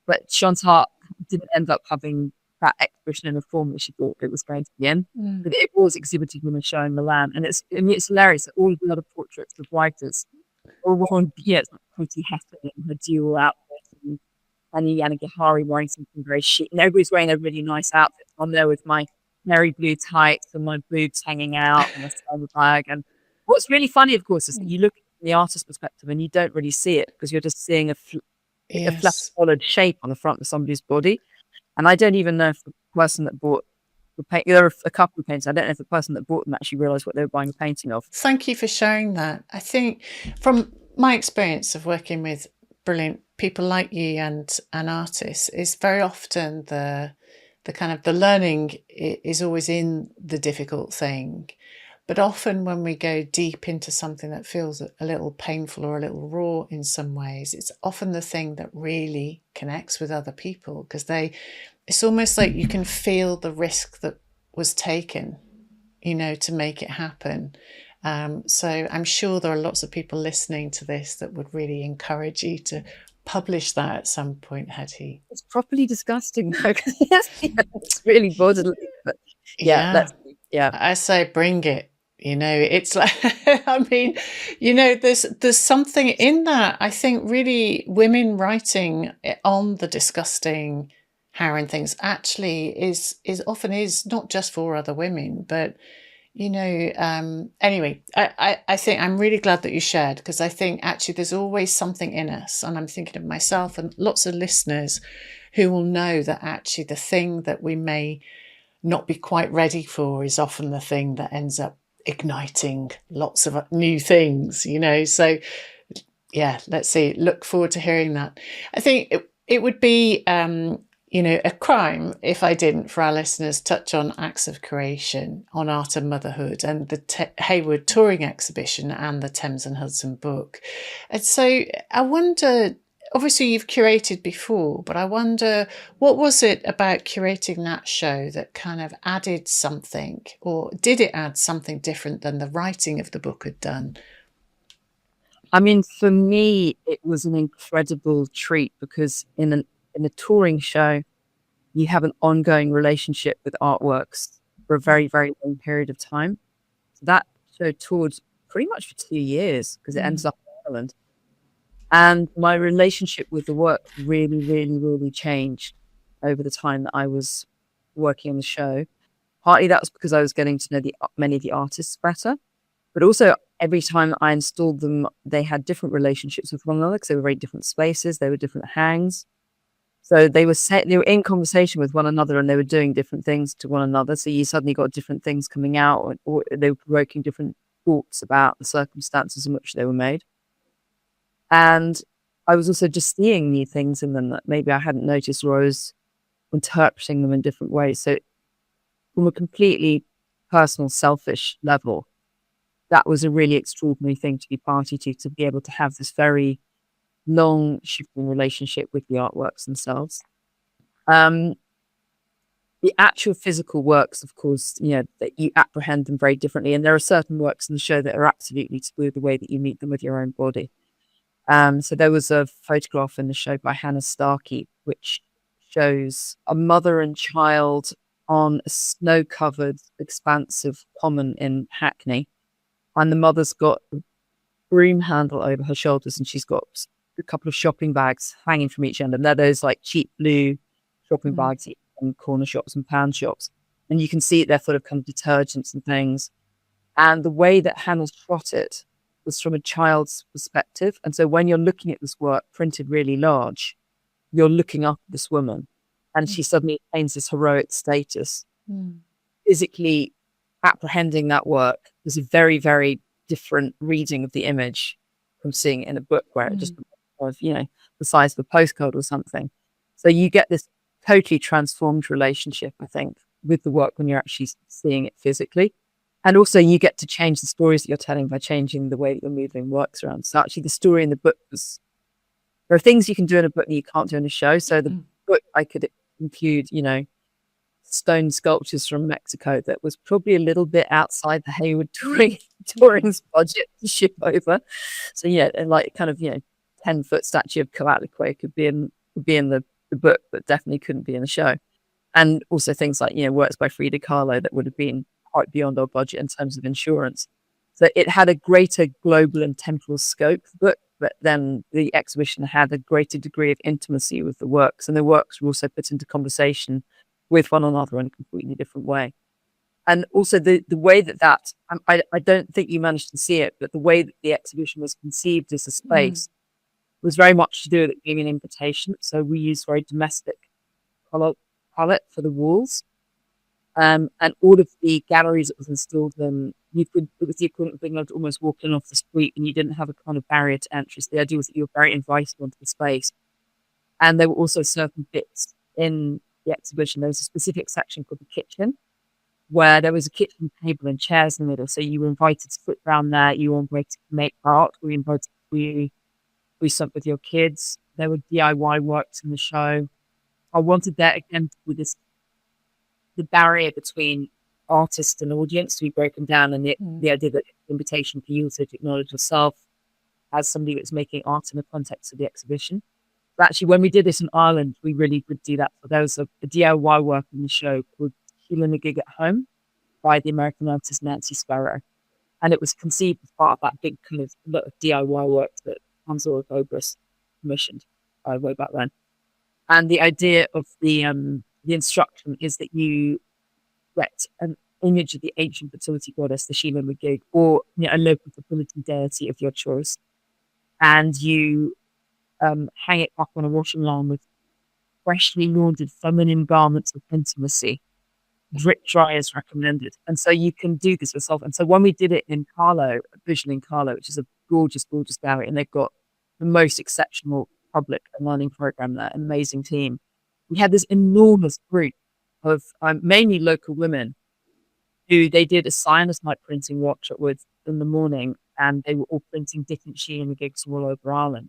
But Chantal didn't end up having that exhibition in the form that she thought it was going to be in. But it was exhibited in a show in Milan. And it's hilarious that all of the other portraits of writers all worn, it's like pretty Hettie in her dual outfit, and Yana Gihari wearing something very chic. And everybody's wearing a really nice outfit. I'm there with my merry blue tights and my boobs hanging out and a stoma bag. And what's really funny, of course, is that you look from the artist's perspective and you don't really see it because you're just seeing a flat, solid shape on the front of somebody's body. And I don't even know if the person that bought the paint, there are a couple of paintings, I don't know if the person that bought them actually realised what they were buying a painting of. Thank you for sharing that. I think from my experience of working with brilliant people like you and artists, is very often the kind of the learning is always in the difficult thing. But often when we go deep into something that feels a little painful or a little raw in some ways, it's often the thing that really connects with other people, because it's almost like you can feel the risk that was taken, to make it happen. So I'm sure there are lots of people listening to this that would really encourage you to publish that at some point, Hettie. It's properly disgusting though. It's really borderline. But I say bring it. It's like, I mean, there's something in that. I think really women writing on the disgusting, harrowing things actually is often not just for other women, but anyway, I think I'm really glad that you shared, because I think actually there's always something in us, and I'm thinking of myself and lots of listeners who will know that actually the thing that we may not be quite ready for is often the thing that ends up igniting lots of new things, so let's see, look forward to hearing that. I think it would be a crime if I didn't, for our listeners, touch on acts of curation on art and motherhood, and the Hayward touring exhibition and the Thames and Hudson book. And so I wonder, obviously you've curated before, but I wonder, what was it about curating that show that kind of added something, or did it add something different than the writing of the book had done? I mean, for me, it was an incredible treat, because in a touring show, you have an ongoing relationship with artworks for a very, very long period of time. So that show toured pretty much for 2 years, because it ends up in Ireland. And my relationship with the work really, really, really changed over the time that I was working on the show. Partly that was because I was getting to know many of the artists better, but also every time I installed them, they had different relationships with one another, because they were very different spaces, they were different hangs. So they were in conversation with one another, and they were doing different things to one another. So you suddenly got different things coming out, or they were provoking different thoughts about the circumstances in which they were made. And I was also just seeing new things in them that maybe I hadn't noticed, or I was interpreting them in different ways. So from a completely personal, selfish level, that was a really extraordinary thing to be party to be able to have this very long, shifting relationship with the artworks themselves. The actual physical works, of course, that you apprehend them very differently. And there are certain works in the show that are absolutely taboo, the way that you meet them with your own body. So there was a photograph in the show by Hannah Starkey, which shows a mother and child on a snow-covered, expansive common in Hackney. And the mother's got a broom handle over her shoulders, and she's got a couple of shopping bags hanging from each end. And they're those like cheap blue shopping bags in corner shops and pound shops. And you can see they're full of kind of detergents and things. And the way that Hannah shot it was from a child's perspective. And so when you're looking at this work printed really large, you're looking up at this woman, and she suddenly attains this heroic status. Physically apprehending that work was a very, very different reading of the image from seeing it in a book where it just was, the size of a postcard or something. So you get this totally transformed relationship, I think, with the work when you're actually seeing it physically. And also you get to change the stories that you're telling by changing the way that you're moving works around. So actually the story in the book there are things you can do in a book that you can't do in a show. So the book, I could include, stone sculptures from Mexico that was probably a little bit outside the Hayward Touring's budget to ship over. So like kind of 10-foot statue of Coatlicue could be in the book, but definitely couldn't be in the show. And also things like works by Frida Kahlo that would have been quite beyond our budget in terms of insurance. So it had a greater global and temporal scope, but then the exhibition had a greater degree of intimacy with the works, and the works were also put into conversation with one another in a completely different way. And also the way that I don't think you managed to see it, but the way that the exhibition was conceived as a space was very much to do with it being an invitation. So we used very domestic palette for the walls. And all of the galleries that was installed in, it was the equivalent of being able to almost walk in off the street, and you didn't have a kind of barrier to entry. So the idea was that you were very invited onto the space. And there were also certain bits in the exhibition. There was a specific section called the kitchen, where there was a kitchen table and chairs in the middle. So you were invited to sit around there. You were invited to make art. We invited you to do something with your kids. There were DIY works in the show. I wanted there again with the barrier between artist and audience to be broken down, and the idea that the invitation for you also to acknowledge yourself as somebody that's making art in the context of the exhibition. But actually, when we did this in Ireland, we really would do that. So there was a DIY work in the show called Sheila na Gig at Home by the American artist Nancy Sparrow. And it was conceived as part of that big kind of lot of DIY work that Hans-Ulrich Obrist commissioned way back then. And the idea of the instruction is that you get an image of the ancient fertility goddess, the Sheila na Gig, or a local fertility deity of your choice, and you hang it up on a washing line with freshly laundered feminine garments of intimacy, drip dry as recommended. And so you can do this yourself. And so when we did it in Carlo, Visual in Carlo, which is a gorgeous, gorgeous gallery, and they've got the most exceptional public and learning program there, amazing team. We had this enormous group of mainly local women who they did a Zionist night printing workshop with in the morning, and they were all printing different Sheila na Gigs from all over Ireland.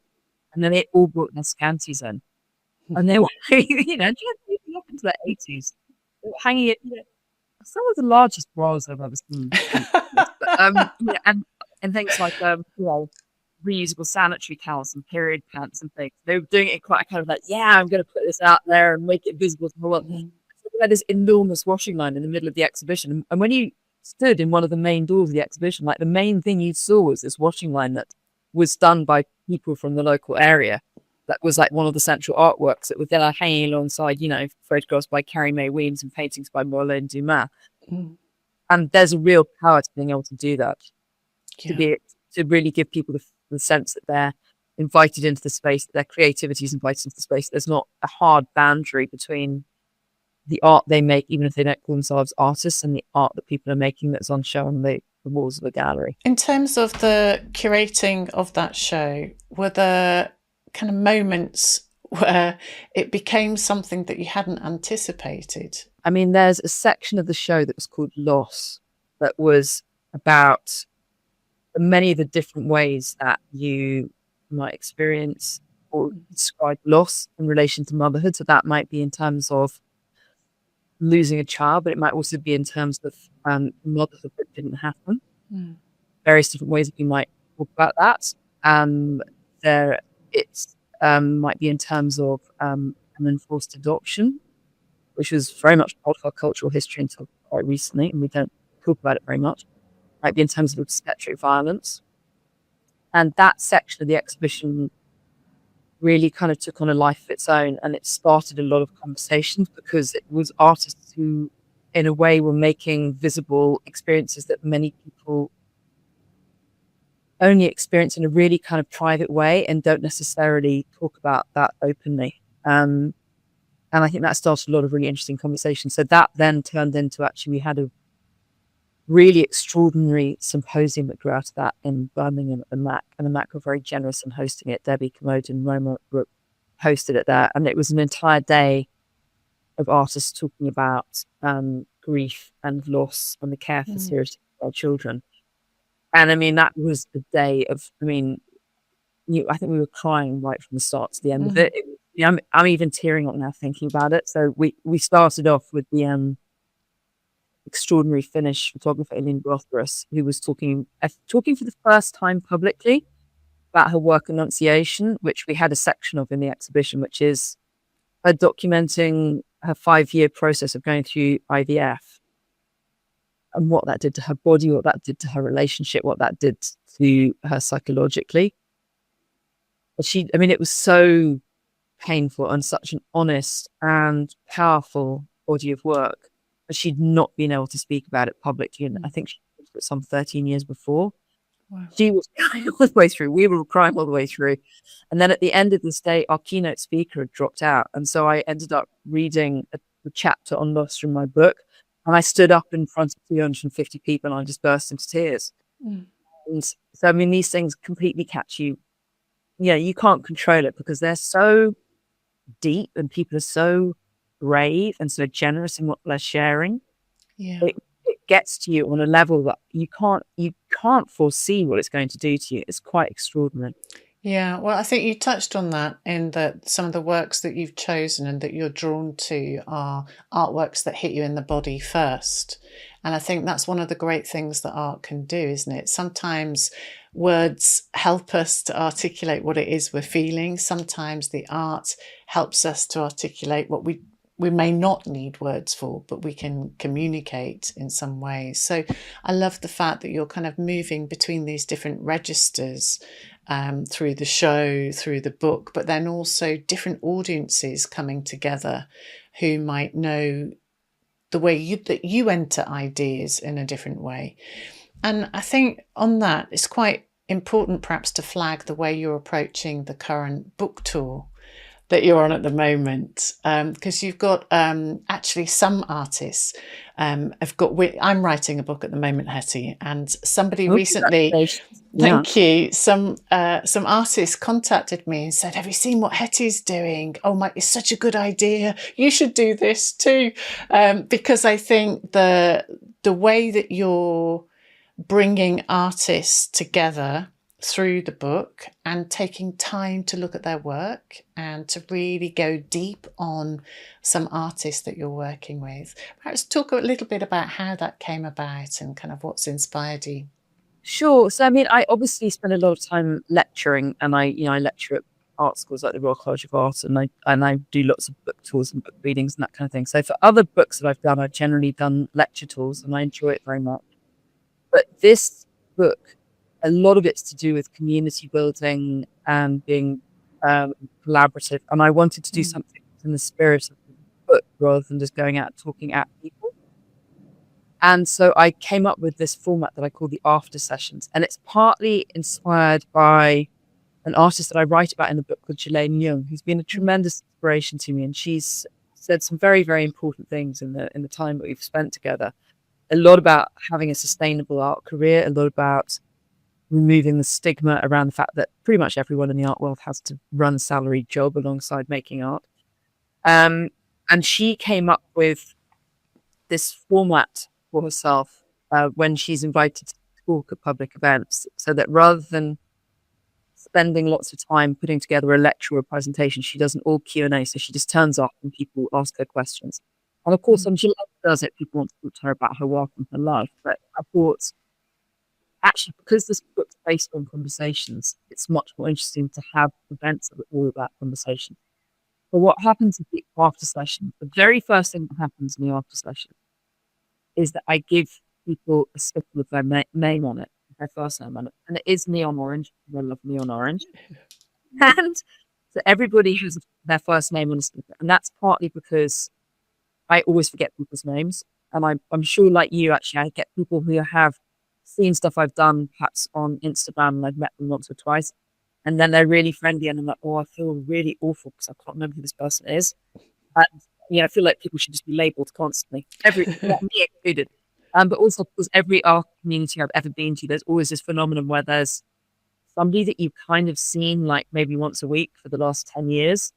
And then they all brought their scanties in. And they were, up into their 80s. They were hanging it, some of the largest bras I've ever seen. And things like, reusable sanitary towels and period pants and things. They were doing it in quite a kind of like, I'm going to put this out there and make it visible to the world. So we had this enormous washing line in the middle of the exhibition. And when you stood in one of the main doors of the exhibition, like the main thing you saw was this washing line that was done by people from the local area. That was like one of the central artworks that were then hanging alongside, photographs by Carrie Mae Weems and paintings by Marlene Dumas. And there's a real power to being able to do that, to really give people the sense that they're invited into the space, that their creativity is invited into the space. There's not a hard boundary between the art they make, even if they don't call themselves artists, and the art that people are making that's on show on the walls of the gallery. In terms of the curating of that show, were there kind of moments where it became something that you hadn't anticipated? I mean, there's a section of the show that was called Loss that was about many of the different ways that you might experience or describe loss in relation to motherhood. So that might be in terms of losing a child, but it might also be in terms of motherhood that didn't happen. Various different ways that we might talk about that. There, it's might be in terms of an enforced adoption, which was very much part of our cultural history until quite recently, and we don't talk about it very much. Might be in terms of obstetric violence. And that section of the exhibition really kind of took on a life of its own, and it started a lot of conversations because it was artists who, in a way, were making visible experiences that many people only experience in a really kind of private way and don't necessarily talk about that openly. And I think that started a lot of really interesting conversations. So that then turned into, actually, we had a really extraordinary symposium that grew out of that in Birmingham at the MAC, and the MAC were very generous in hosting it. Debbie Commode and Roma hosted it there, and it was an entire day of artists talking about grief and loss and the care for seriously ill children. And I mean, that was the day of, I mean, I think we were crying right from the start to the end of it. I'm even tearing up now thinking about it. So we started off with the extraordinary Finnish photographer Elin Rothfuss, who was talking for the first time publicly about her work Annunciation, which we had a section of in the exhibition, which is her documenting her 5-year process of going through IVF and what that did to her body, what that did to her relationship, what that did to her psychologically. But it was so painful and such an honest and powerful body of work. But she'd not been able to speak about it publicly. And I think she did it some 13 years before. Wow. She was crying all the way through. We were crying all the way through. And then at the end of this day, our keynote speaker had dropped out. And so I ended up reading a chapter on loss from my book. And I stood up in front of 250 people and I just burst into tears. And so, I mean, these things completely catch you. Yeah, you can't control it because they're so deep and people are so brave and so generous in what they're sharing. It gets to you on a level that you can't foresee what it's going to do to you. It's quite extraordinary. Yeah, well, I think you touched on that in that some of the works that you've chosen and that you're drawn to are artworks that hit you in the body first. And I think that's one of the great things that art can do, isn't it? Sometimes words help us to articulate what it is we're feeling. Sometimes the art helps us to articulate what we may not need words for, but we can communicate in some ways. So I love the fact that you're kind of moving between these different registers through the show, through the book, but then also different audiences coming together who might know the way that you enter ideas in a different way. And I think on that, it's quite important perhaps to flag the way you're approaching the current book tour that you're on at the moment, because you've got actually some artists have got. I'm writing a book at the moment, Hettie, and somebody recently, thank you. Some artists contacted me and said, "Have you seen what Hettie's doing? Oh my, it's such a good idea. You should do this too," because I think the way that you're bringing artists together through the book and taking time to look at their work and to really go deep on some artists that you're working with. Perhaps talk a little bit about how that came about and kind of what's inspired you. Sure. So, I mean, I obviously spend a lot of time lecturing, and I lecture at art schools like the Royal College of Art, and I do lots of book tours and book readings and that kind of thing. So for other books that I've done, I've generally done lecture tours and I enjoy it very much. But this book, a lot of it's to do with community building and being collaborative. And I wanted to do something in the spirit of the book rather than just going out talking at people. And so I came up with this format that I call the after sessions. And it's partly inspired by an artist that I write about in the book called Ghislaine Young, who's been a tremendous inspiration to me. And she's said some very, very important things in the time that we've spent together. A lot about having a sustainable art career, a lot about removing the stigma around the fact that pretty much everyone in the art world has to run a salaried job alongside making art. And she came up with this format for herself when she's invited to talk at public events, so that rather than spending lots of time putting together a lecture or a presentation, she does an all Q&A. So she just turns up and people ask her questions. And of course, when she does it, people want to talk to her about her work and her life. But I thought, actually, because this book's based on conversations, it's much more interesting to have events that are all about conversation. But what happens in the after session, the very first thing that happens in the after session is that I give people a sticker with their name on it, their first name on it. And it is neon orange. I love neon orange. And so everybody has their first name on a sticker. And that's partly because I always forget people's names. And I'm sure, like you, actually, I get people who have seen stuff I've done, perhaps on Instagram, and I've met them once or twice. And then they're really friendly, and I'm like, oh, I feel really awful because I can't remember who this person is. And I feel like people should just be labelled constantly, me included. But also, because every art community I've ever been to, there's always this phenomenon where there's somebody that you've kind of seen like maybe once a week for the last 10 years.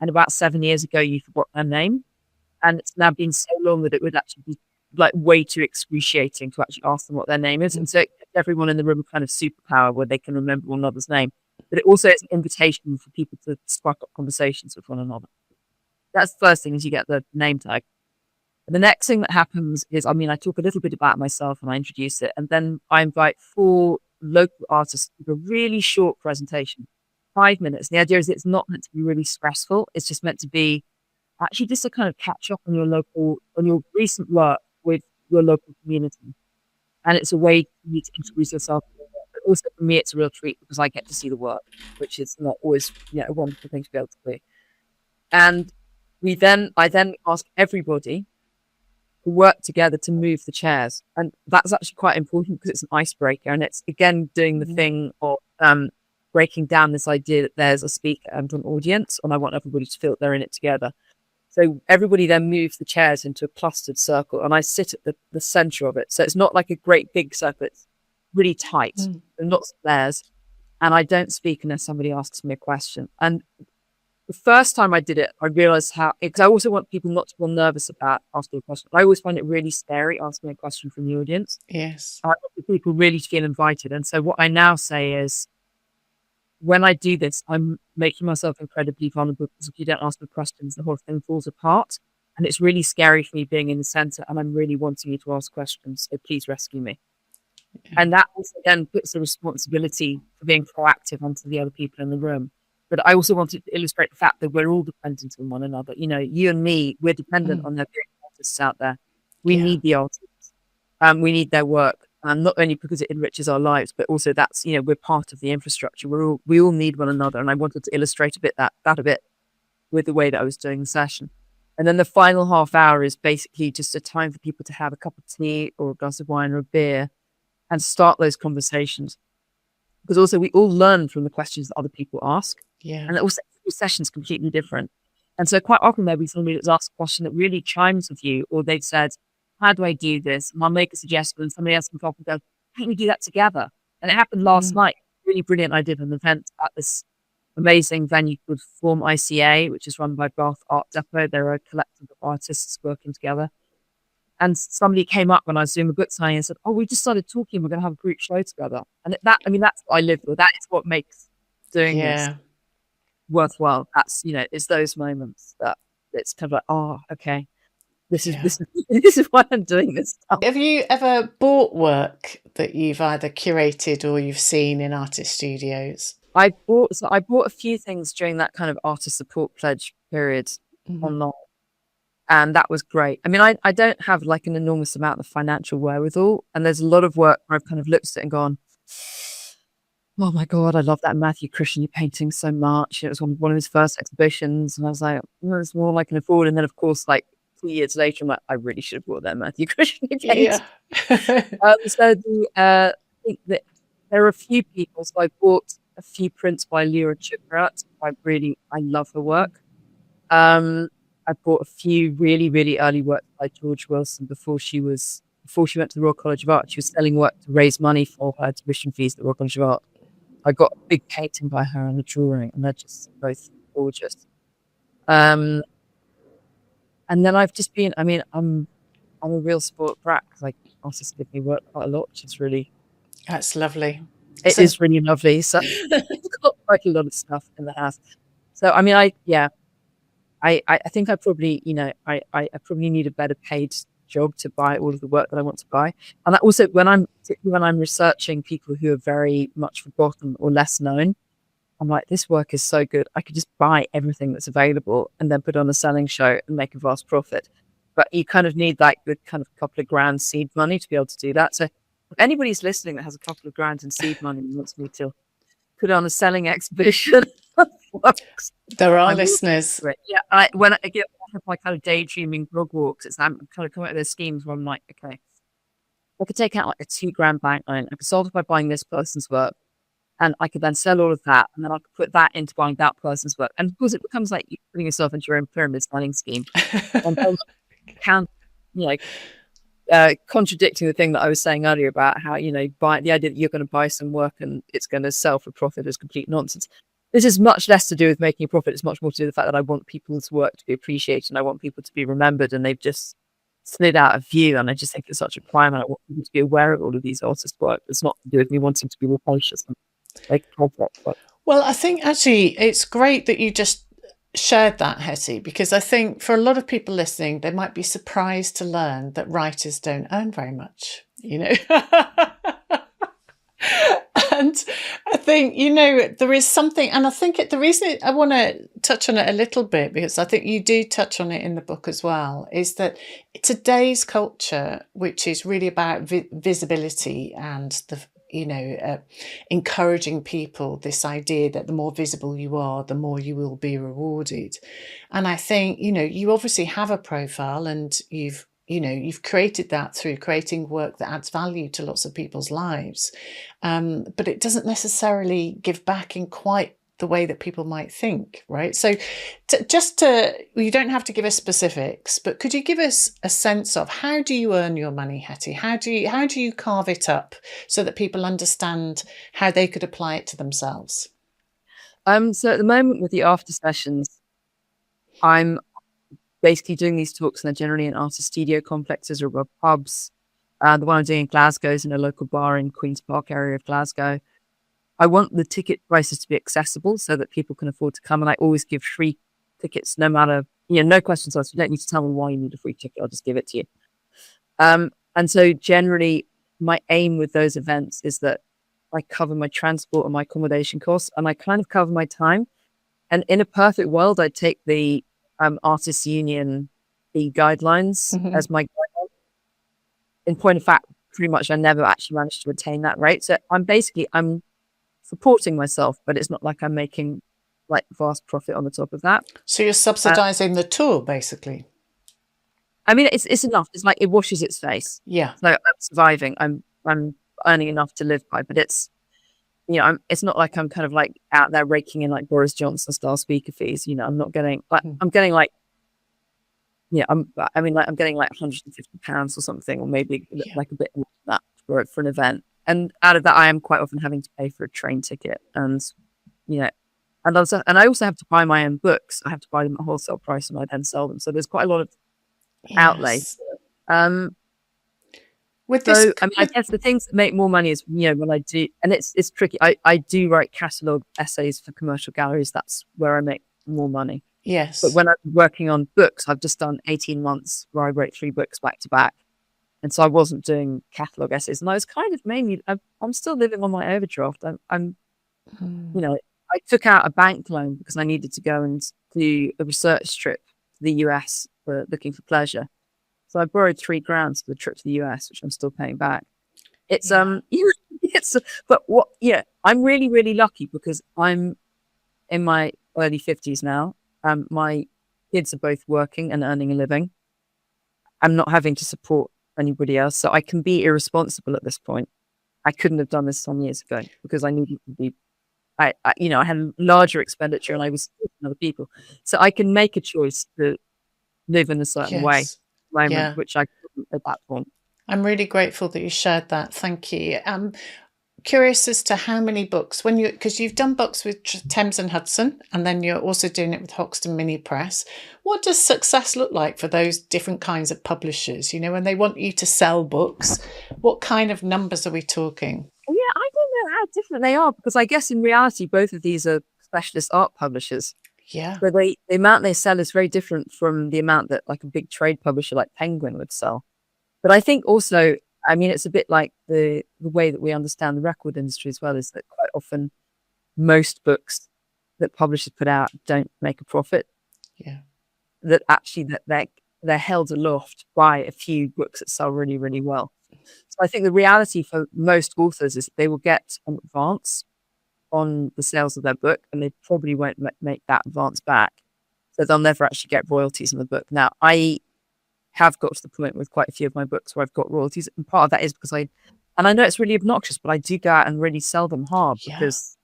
And about 7 years ago, you forgot their name. And it's now been so long that it would actually be like way too excruciating to actually ask them what their name is. And so it gives everyone in the room a kind of superpower where they can remember one another's name. But it also is an invitation for people to spark up conversations with one another. That's the first thing, is you get the name tag. And the next thing that happens is, I talk a little bit about myself and I introduce it. And then I invite 4 local artists to do a really short presentation, 5 minutes. And the idea is it's not meant to be really stressful. It's just meant to be actually just to kind of catch up on your recent work with your local community. And it's a way for you to introduce yourself. But also for me, it's a real treat because I get to see the work, which is not always a wonderful thing to be able to do. And I then ask everybody to work together to move the chairs. And that's actually quite important because it's an icebreaker. And it's, again, doing the thing of breaking down this idea that there's a speaker and an audience, and I want everybody to feel that they're in it together. So everybody then moves the chairs into a clustered circle, and I sit at the center of it. So it's not like a great big circle. It's really tight. There's lots of layers. And I don't speak unless somebody asks me a question. And the first time I did it, I realized because I also want people not to feel nervous about asking a question. I always find it really scary asking a question from the audience. Yes. I want people really to feel invited. And so what I now say is, when I do this, I'm making myself incredibly vulnerable, because if you don't ask the questions, the whole thing falls apart. And it's really scary for me being in the center, and I'm really wanting you to ask questions. So please rescue me. Yeah. And that also then puts the responsibility for being proactive onto the other people in the room. But I also wanted to illustrate the fact that we're all dependent on one another. You and me, we're dependent on the artists out there. We need the artists. We need their work. And not only because it enriches our lives, but also that's, we're part of the infrastructure. We all need one another. And I wanted to illustrate that a bit with the way that I was doing the session. And then the final half hour is basically just a time for people to have a cup of tea or a glass of wine or a beer and start those conversations. Because also we all learn from the questions that other people ask. Yeah. And also every session's completely different. And so quite often there'll be somebody that's asked a question that really chimes with you, or they've said, how do I do this? And I'll make a suggestion, and somebody else can come up and go, how can we do that together? And it happened last night. Really brilliant. I did an event at this amazing venue called Form ICA, which is run by Bath Art Depot. They're a collective of artists working together. And somebody came up when I was doing the book signing and said, oh, we just started talking. We're going to have a group show together. And that's what I live for. That is what makes doing this worthwhile. That's, it's those moments that it's kind of like, oh, okay. This is why I'm doing this stuff. Have you ever bought work that you've either curated or you've seen in artist studios? I bought a few things during that kind of artist support pledge period online. And that was great. I don't have like an enormous amount of financial wherewithal. And there's a lot of work where I've kind of looked at it and gone, oh my God, I love that Matthew Christian painting so much. It was one of his first exhibitions. And I was like, it's more I can afford. And then of course, like 2 years later, I'm like, I really should have bought that Matthew Christian painting. Yeah. I think that there are a few people. So I bought a few prints by Lyra Chukrat. I love her work. I bought a few really, really early work by George Wilson before she went to the Royal College of Art. She was selling work to raise money for her tuition fees at the Royal College of Art. I got a big painting by her and a drawing, and they're just both gorgeous. And then I've just been, I'm a real sport brat because like artists give me work quite a lot, which is really, That's lovely. it So, is really lovely. So I've got quite a lot of stuff in the house. So I mean, I think I probably, I probably need a better paid job to buy all of the work that I want to buy. And that also, particularly when I'm researching people who are very much forgotten or less known, I'm like, this work is so good. I could just buy everything that's available and then put on a selling show and make a vast profit. But you kind of need like the kind of couple of grand seed money to be able to do that. So if anybody's listening that has a couple of grand in seed money and wants me to put on a selling exhibition, there are I'm listeners. yeah, when I have my kind of daydreaming blog walks, I'm kind of coming up with those schemes where I'm like, okay, I could take out like a $2,000 bank loan. I could solve it by buying this person's work, and I could then sell all of that, and then I could put that into buying that person's work. And of course, it becomes like you putting yourself into your own pyramid selling scheme, and then can you know contradicting the thing that I was saying earlier about how buy the idea that you're going to buy some work and it's going to sell for profit is complete nonsense. This is much less to do with making a profit. It's much more to do with the fact that I want people's work to be appreciated and I want people to be remembered, and they've just slid out of view. And I just think it's such a crime. And I want people to be aware of all of these artists' work. It's not to do with me wanting to be rapacious and make profit. Well, I think actually it's great that you just shared that, Hettie, because I think for a lot of people listening, they might be surprised to learn that writers don't earn very much, And I think, there is something, and I think the reason I want to touch on it a little bit, because I think you do touch on it in the book as well, is that today's culture, which is really about visibility and encouraging people, this idea that the more visible you are, the more you will be rewarded. And I think, you obviously have a profile, and you've created that through creating work that adds value to lots of people's lives. But it doesn't necessarily give back in quite the way that people might think, right? So you don't have to give us specifics, but could you give us a sense of how do you earn your money, Hettie? How do you carve it up so that people understand how they could apply it to themselves? So at the moment with the after sessions, I'm basically doing these talks, and they're generally in artist studio complexes or pubs. The one I'm doing in Glasgow is in a local bar in Queen's Park area of Glasgow. I want the ticket prices to be accessible so that people can afford to come. And I always give free tickets, no matter, no questions asked. You don't need to tell me why you need a free ticket. I'll just give it to you. And so generally my aim with those events is that I cover my transport and my accommodation costs, and I kind of cover my time. And in a perfect world, I'd take the Artists Union fee guidelines as my guideline. In point of fact, pretty much I never actually managed to attain that rate. So I'm supporting myself, but it's not like I'm making like vast profit on the top of that. So you're subsidizing the tour, basically. I mean, it's enough. It's like it washes its face. Yeah. So I'm surviving. I'm earning enough to live by, but it's it's not like I'm kind of like out there raking in like Boris Johnson style speaker fees. I'm not getting like I'm getting like I'm getting like £150 or something, or maybe like a bit more than that for an event. And out of that, I am quite often having to pay for a train ticket, and and I also have to buy my own books. I have to buy them at wholesale price, and I then sell them. So there's quite a lot of outlay. I guess the things that make more money is when I do, and it's tricky. I do write catalogue essays for commercial galleries. That's where I make more money. Yes. But when I'm working on books, I've just done 18 months where I wrote 3 books back to back. And so I wasn't doing catalogue essays. And I was kind of mainly, I'm still living on my overdraft. I took out a bank loan because I needed to go and do a research trip to the US for looking for pleasure. So I borrowed $3,000 for the trip to the US, which I'm still paying back. I'm really, really lucky because I'm in my early 50s now. My kids are both working and earning a living. I'm not having to support anybody else, so I can be irresponsible at this point. I couldn't have done this some years ago because I needed to be. I had larger expenditure and I was supporting other people, so I can make a choice to live in a certain way, which I couldn't at that point. I'm really grateful that you shared that. Thank you. curious as to how many books, because you've done books with Thames and Hudson, and then you're also doing it with Hoxton Mini Press. What does success look like for those different kinds of publishers? When they want you to sell books, what kind of numbers are we talking? Yeah, I don't know how different they are, because I guess in reality, both of these are specialist art publishers. Yeah. So the amount they sell is very different from the amount that like a big trade publisher like Penguin would sell. But I think also, I mean, it's a bit like the way that we understand the record industry as well, is that quite often most books that publishers put out don't make a profit. Yeah. That actually that they're held aloft by a few books that sell really, really well. So I think the reality for most authors is they will get an advance on the sales of their book, and they probably won't make that advance back. So they'll never actually get royalties on the book. Now, I have got to the point with quite a few of my books where I've got royalties, and part of that is because and I know it's really obnoxious, but I do go out and really sell them hard because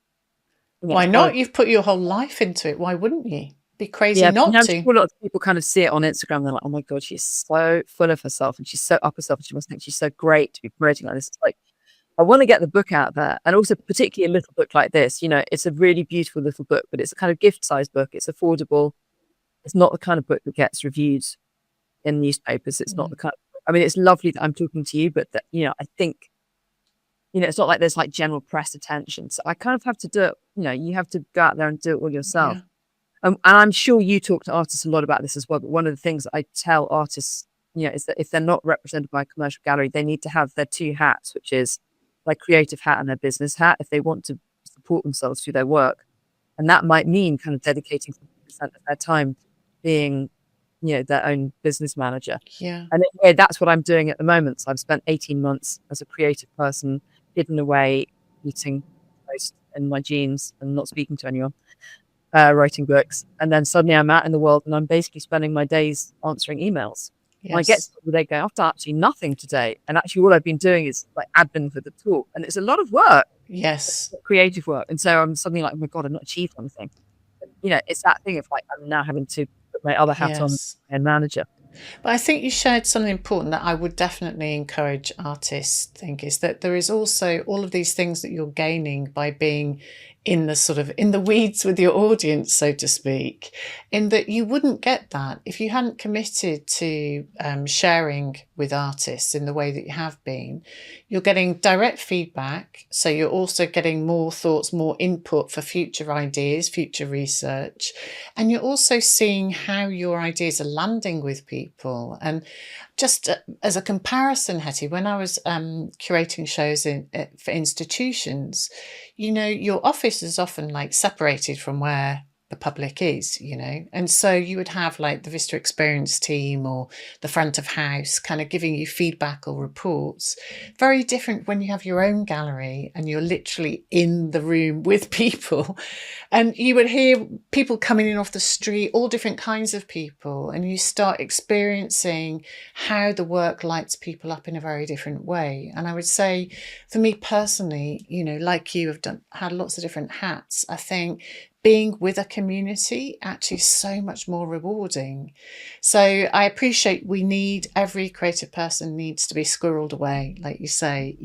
why not? You've put your whole life into it. Why wouldn't you? Be crazy not to. I'm sure a lot of people kind of see it on Instagram. They're like, "Oh my god, she's so full of herself, and she's so up herself, and she must think she's so great to be promoting like this." It's like, I want to get the book out there, and also particularly a little book like this. It's a really beautiful little book, but it's a kind of gift-sized book. It's affordable. It's not the kind of book that gets reviewed in newspapers. It's not the kind of, I mean, it's lovely that I'm talking to you, but that, I think, it's not like there's like general press attention. So I kind of have to do it, you have to go out there and do it all yourself. And I'm sure you talk to artists a lot about this as well. But one of the things that I tell artists, is that if they're not represented by a commercial gallery, they need to have their two hats, which is their creative hat and their business hat, if they want to support themselves through their work. And that might mean kind of dedicating 50% of their time being, their own business manager. Yeah. And anyway, that's what I'm doing at the moment. So I've spent 18 months as a creative person, hidden away, eating toast in my jeans and not speaking to anyone, writing books. And then suddenly I'm out in the world, and I'm basically spending my days answering emails. Yes. When I get to the day, go, I've done actually nothing today. And actually all I've been doing is like admin for the talk. And it's a lot of work. Yes. Creative work. And so I'm suddenly like, oh my God, I've not achieved anything. But, it's that thing of like, I'm now having to put my other hat on and manager. But I think you shared something important that I would definitely encourage artists to think, is that there is also all of these things that you're gaining by being in the weeds with your audience, so to speak, in that you wouldn't get that if you hadn't committed to sharing with artists in the way that you have been. You're getting direct feedback, so you're also getting more thoughts, more input for future ideas, future research, and you're also seeing how your ideas are landing with people. And just as a comparison, Hettie, when I was curating shows for institutions, your office is often like separated from where the public is, and so you would have like the Vista Experience team or the front of house kind of giving you feedback or reports. Very different when you have your own gallery and you're literally in the room with people, and you would hear people coming in off the street, all different kinds of people, and you start experiencing how the work lights people up in a very different way. And I would say for me personally, like you have had lots of different hats, I think being with a community actually is so much more rewarding. So I appreciate every creative person needs to be squirreled away, like you say,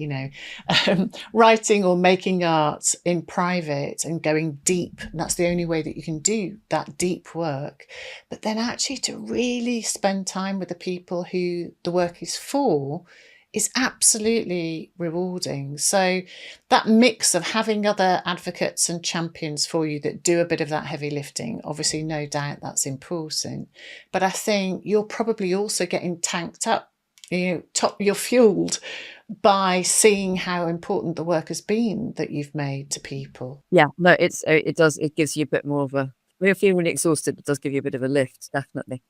writing or making art in private and going deep. And that's the only way that you can do that deep work. But then actually to really spend time with the people who the work is for is absolutely rewarding. So that mix of having other advocates and champions for you that do a bit of that heavy lifting, obviously, no doubt that's important. But I think you're probably also getting tanked up, you're fueled by seeing how important the work has been that you've made to people. Yeah, no, it gives you a bit more of a, you're feeling really exhausted, but does give you a bit of a lift, definitely.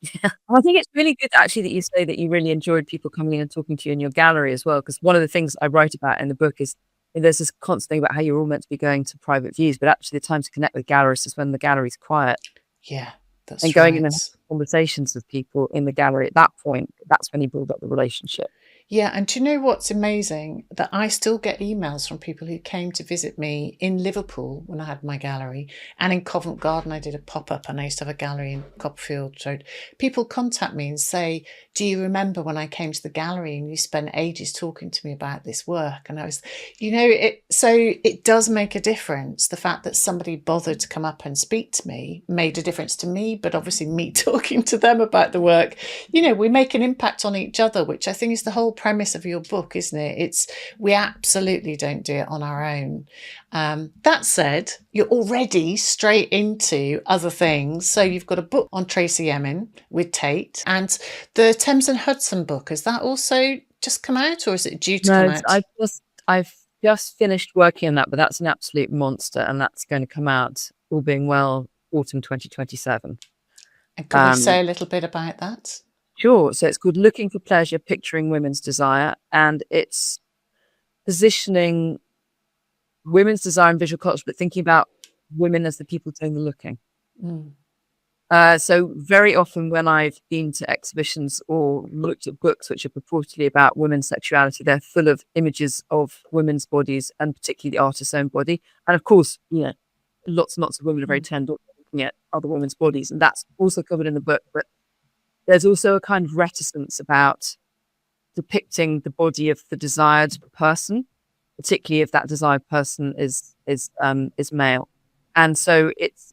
I think it's really good actually that you say that you really enjoyed people coming in and talking to you in your gallery as well, because one of the things I write about in the book is there's this constant thing about how you're all meant to be going to private views, but actually the time to connect with gallerists is when the gallery's quiet. Yeah, that's and going right. in and having conversations with people in the gallery at that point, that's when you build up the relationship. Yeah, and do you know what's amazing? That I still get emails from people who came to visit me in Liverpool when I had my gallery, and in Covent Garden I did a pop-up, and I used to have a gallery in Copperfield Road. People contact me and say, do you remember when I came to the gallery and you spent ages talking to me about this work? And I was, so it does make a difference. The fact that somebody bothered to come up and speak to me made a difference to me, but obviously me talking to them about the work, we make an impact on each other, which I think is the whole premise of your book, isn't it? We absolutely don't do it on our own. That said, you're already straight into other things. So you've got a book on Tracy Emin with Tate, and the Thames and Hudson book. Has that also just come out, or is it due to come out? I've just finished working on that, but that's an absolute monster, and that's going to come out, all being well, autumn 2027. And can we say a little bit about that? Sure. So it's called Looking for Pleasure, Picturing Women's Desire. And it's positioning women's desire in visual culture, but thinking about women as the people doing the looking. So very often when I've been to exhibitions or looked at books which are purportedly about women's sexuality, they're full of images of women's bodies, and particularly the artist's own body. And of course, lots and lots of women are very tender looking at other women's bodies. And that's also covered in the book. But there's also a kind of reticence about depicting the body of the desired person, particularly if that desired person is male. And so it's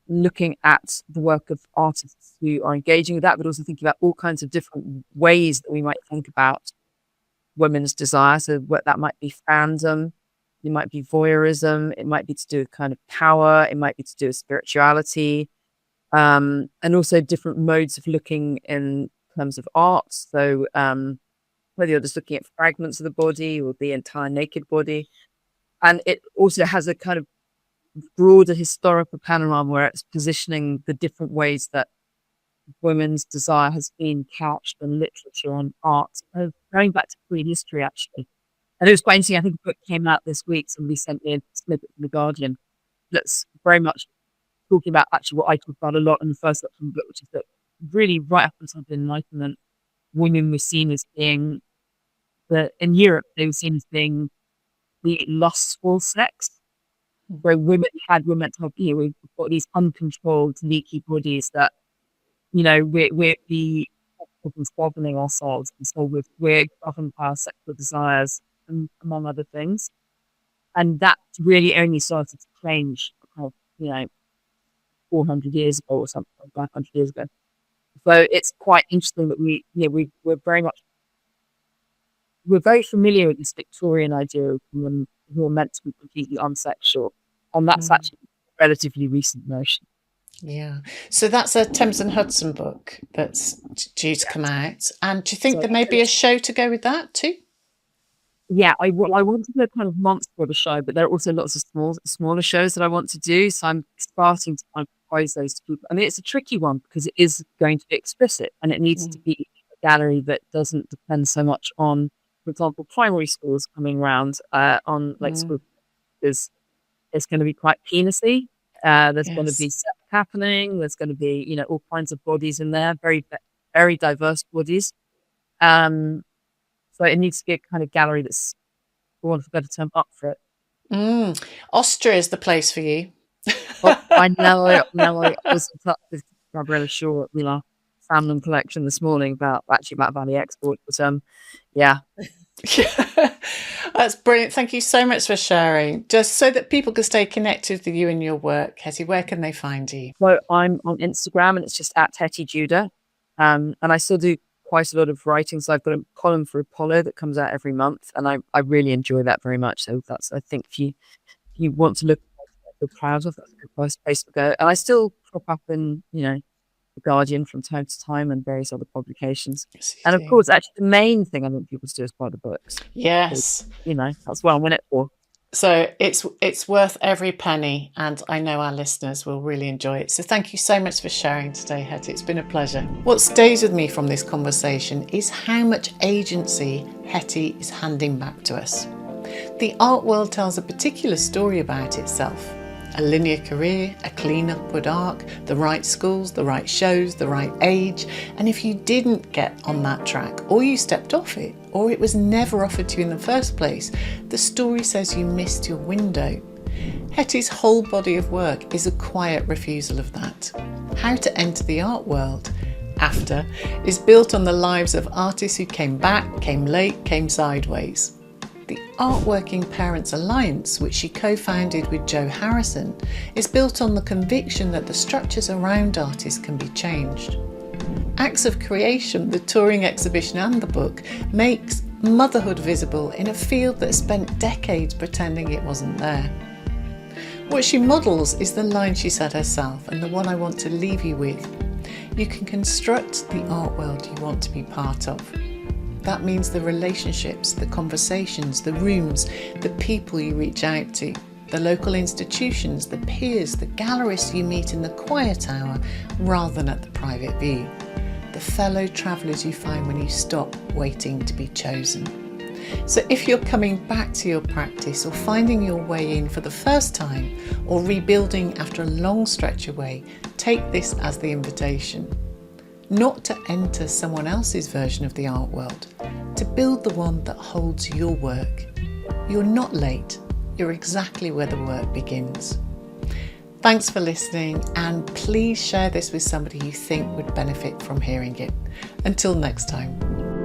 looking at the work of artists who are engaging with that, but also thinking about all kinds of different ways that we might think about women's desire. So what that might be fandom, it might be voyeurism, it might be to do with kind of power, it might be to do with spirituality. And also different modes of looking in terms of art. So whether you're just looking at fragments of the body or the entire naked body. And it also has a kind of broader historical panorama where it's positioning the different ways that women's desire has been couched in literature and art, going back to prehistory, actually. And it was quite interesting. I think a book came out this week. Somebody sent me a snippet from The Guardian that's very much talking about actually what I talk about a lot in the first section of the book, which is that really right up until the Enlightenment, women were seen as being, in Europe, they were seen as being the lustful sex, where we're meant to have, we've got these uncontrolled, leaky bodies that, we're the governing ourselves. And so we're governed by our sexual desires, among other things. And that really only started to change, 400 years ago or something, 500 years ago. So it's quite interesting that we're very familiar with this Victorian idea of women who are meant to be completely unsexual. And that's actually a relatively recent notion. Yeah. So that's a Thames and Hudson book that's due to come out. And do you think there may be a show to go with that too? Yeah, I wanted a kind of monster of a show, but there are also lots of smaller shows that I want to do. So I'm starting to kind of propose those to people. I mean, it's a tricky one because it is going to be explicit, and it needs to be a gallery that doesn't depend so much on, for example, primary schools coming around on school, because it's going to be quite penisy. There's going to be sex happening. There's going to be, all kinds of bodies in there, very, very diverse bodies. So it needs to be a kind of gallery that's, for want of a better term, up for it. Austria is the place for you. I know. I was in touch with Gabriella Shaw at Milan Family Collection this morning about Valley Export. But yeah. That's brilliant. Thank you so much for sharing. Just so that people can stay connected with you and your work, Hettie, where can they find you? So I'm on Instagram and it's just at Hettie Judah. And I still do quite a lot of writing. So I've got a column for Apollo that comes out every month, and I really enjoy that very much. So that's, I think, if you want to look at the proud of, that's a good place to go. And I still crop up in, The Guardian from time to time and various other publications. And of course, actually, the main thing I want people to do is buy the books. Yes. That's what I'm in it for. So it's worth every penny, and I know our listeners will really enjoy it. So thank you so much for sharing today, Hettie. It's been a pleasure. What stays with me from this conversation is how much agency Hettie is handing back to us. The art world tells a particular story about itself. A linear career, a clean upward arc, the right schools, the right shows, the right age. And if you didn't get on that track, or you stepped off it, or it was never offered to you in the first place, the story says you missed your window. Hettie's whole body of work is a quiet refusal of that. How to Enter the Art World, After, is built on the lives of artists who came back, came late, came sideways. The Art Working Parents Alliance, which she co-founded with Joe Harrison, is built on the conviction that the structures around artists can be changed. Acts of Creation, the touring exhibition and the book, makes motherhood visible in a field that spent decades pretending it wasn't there. What she models is the line she said herself, and the one I want to leave you with. You can construct the art world you want to be part of. That means the relationships, the conversations, the rooms, the people you reach out to, the local institutions, the peers, the gallerists you meet in the quiet hour rather than at the private view, the fellow travellers you find when you stop waiting to be chosen. So if you're coming back to your practice or finding your way in for the first time or rebuilding after a long stretch away, take this as the invitation. Not to enter someone else's version of the art world, to build the one that holds your work. You're not late, you're exactly where the work begins. Thanks for listening, and please share this with somebody you think would benefit from hearing it. Until next time.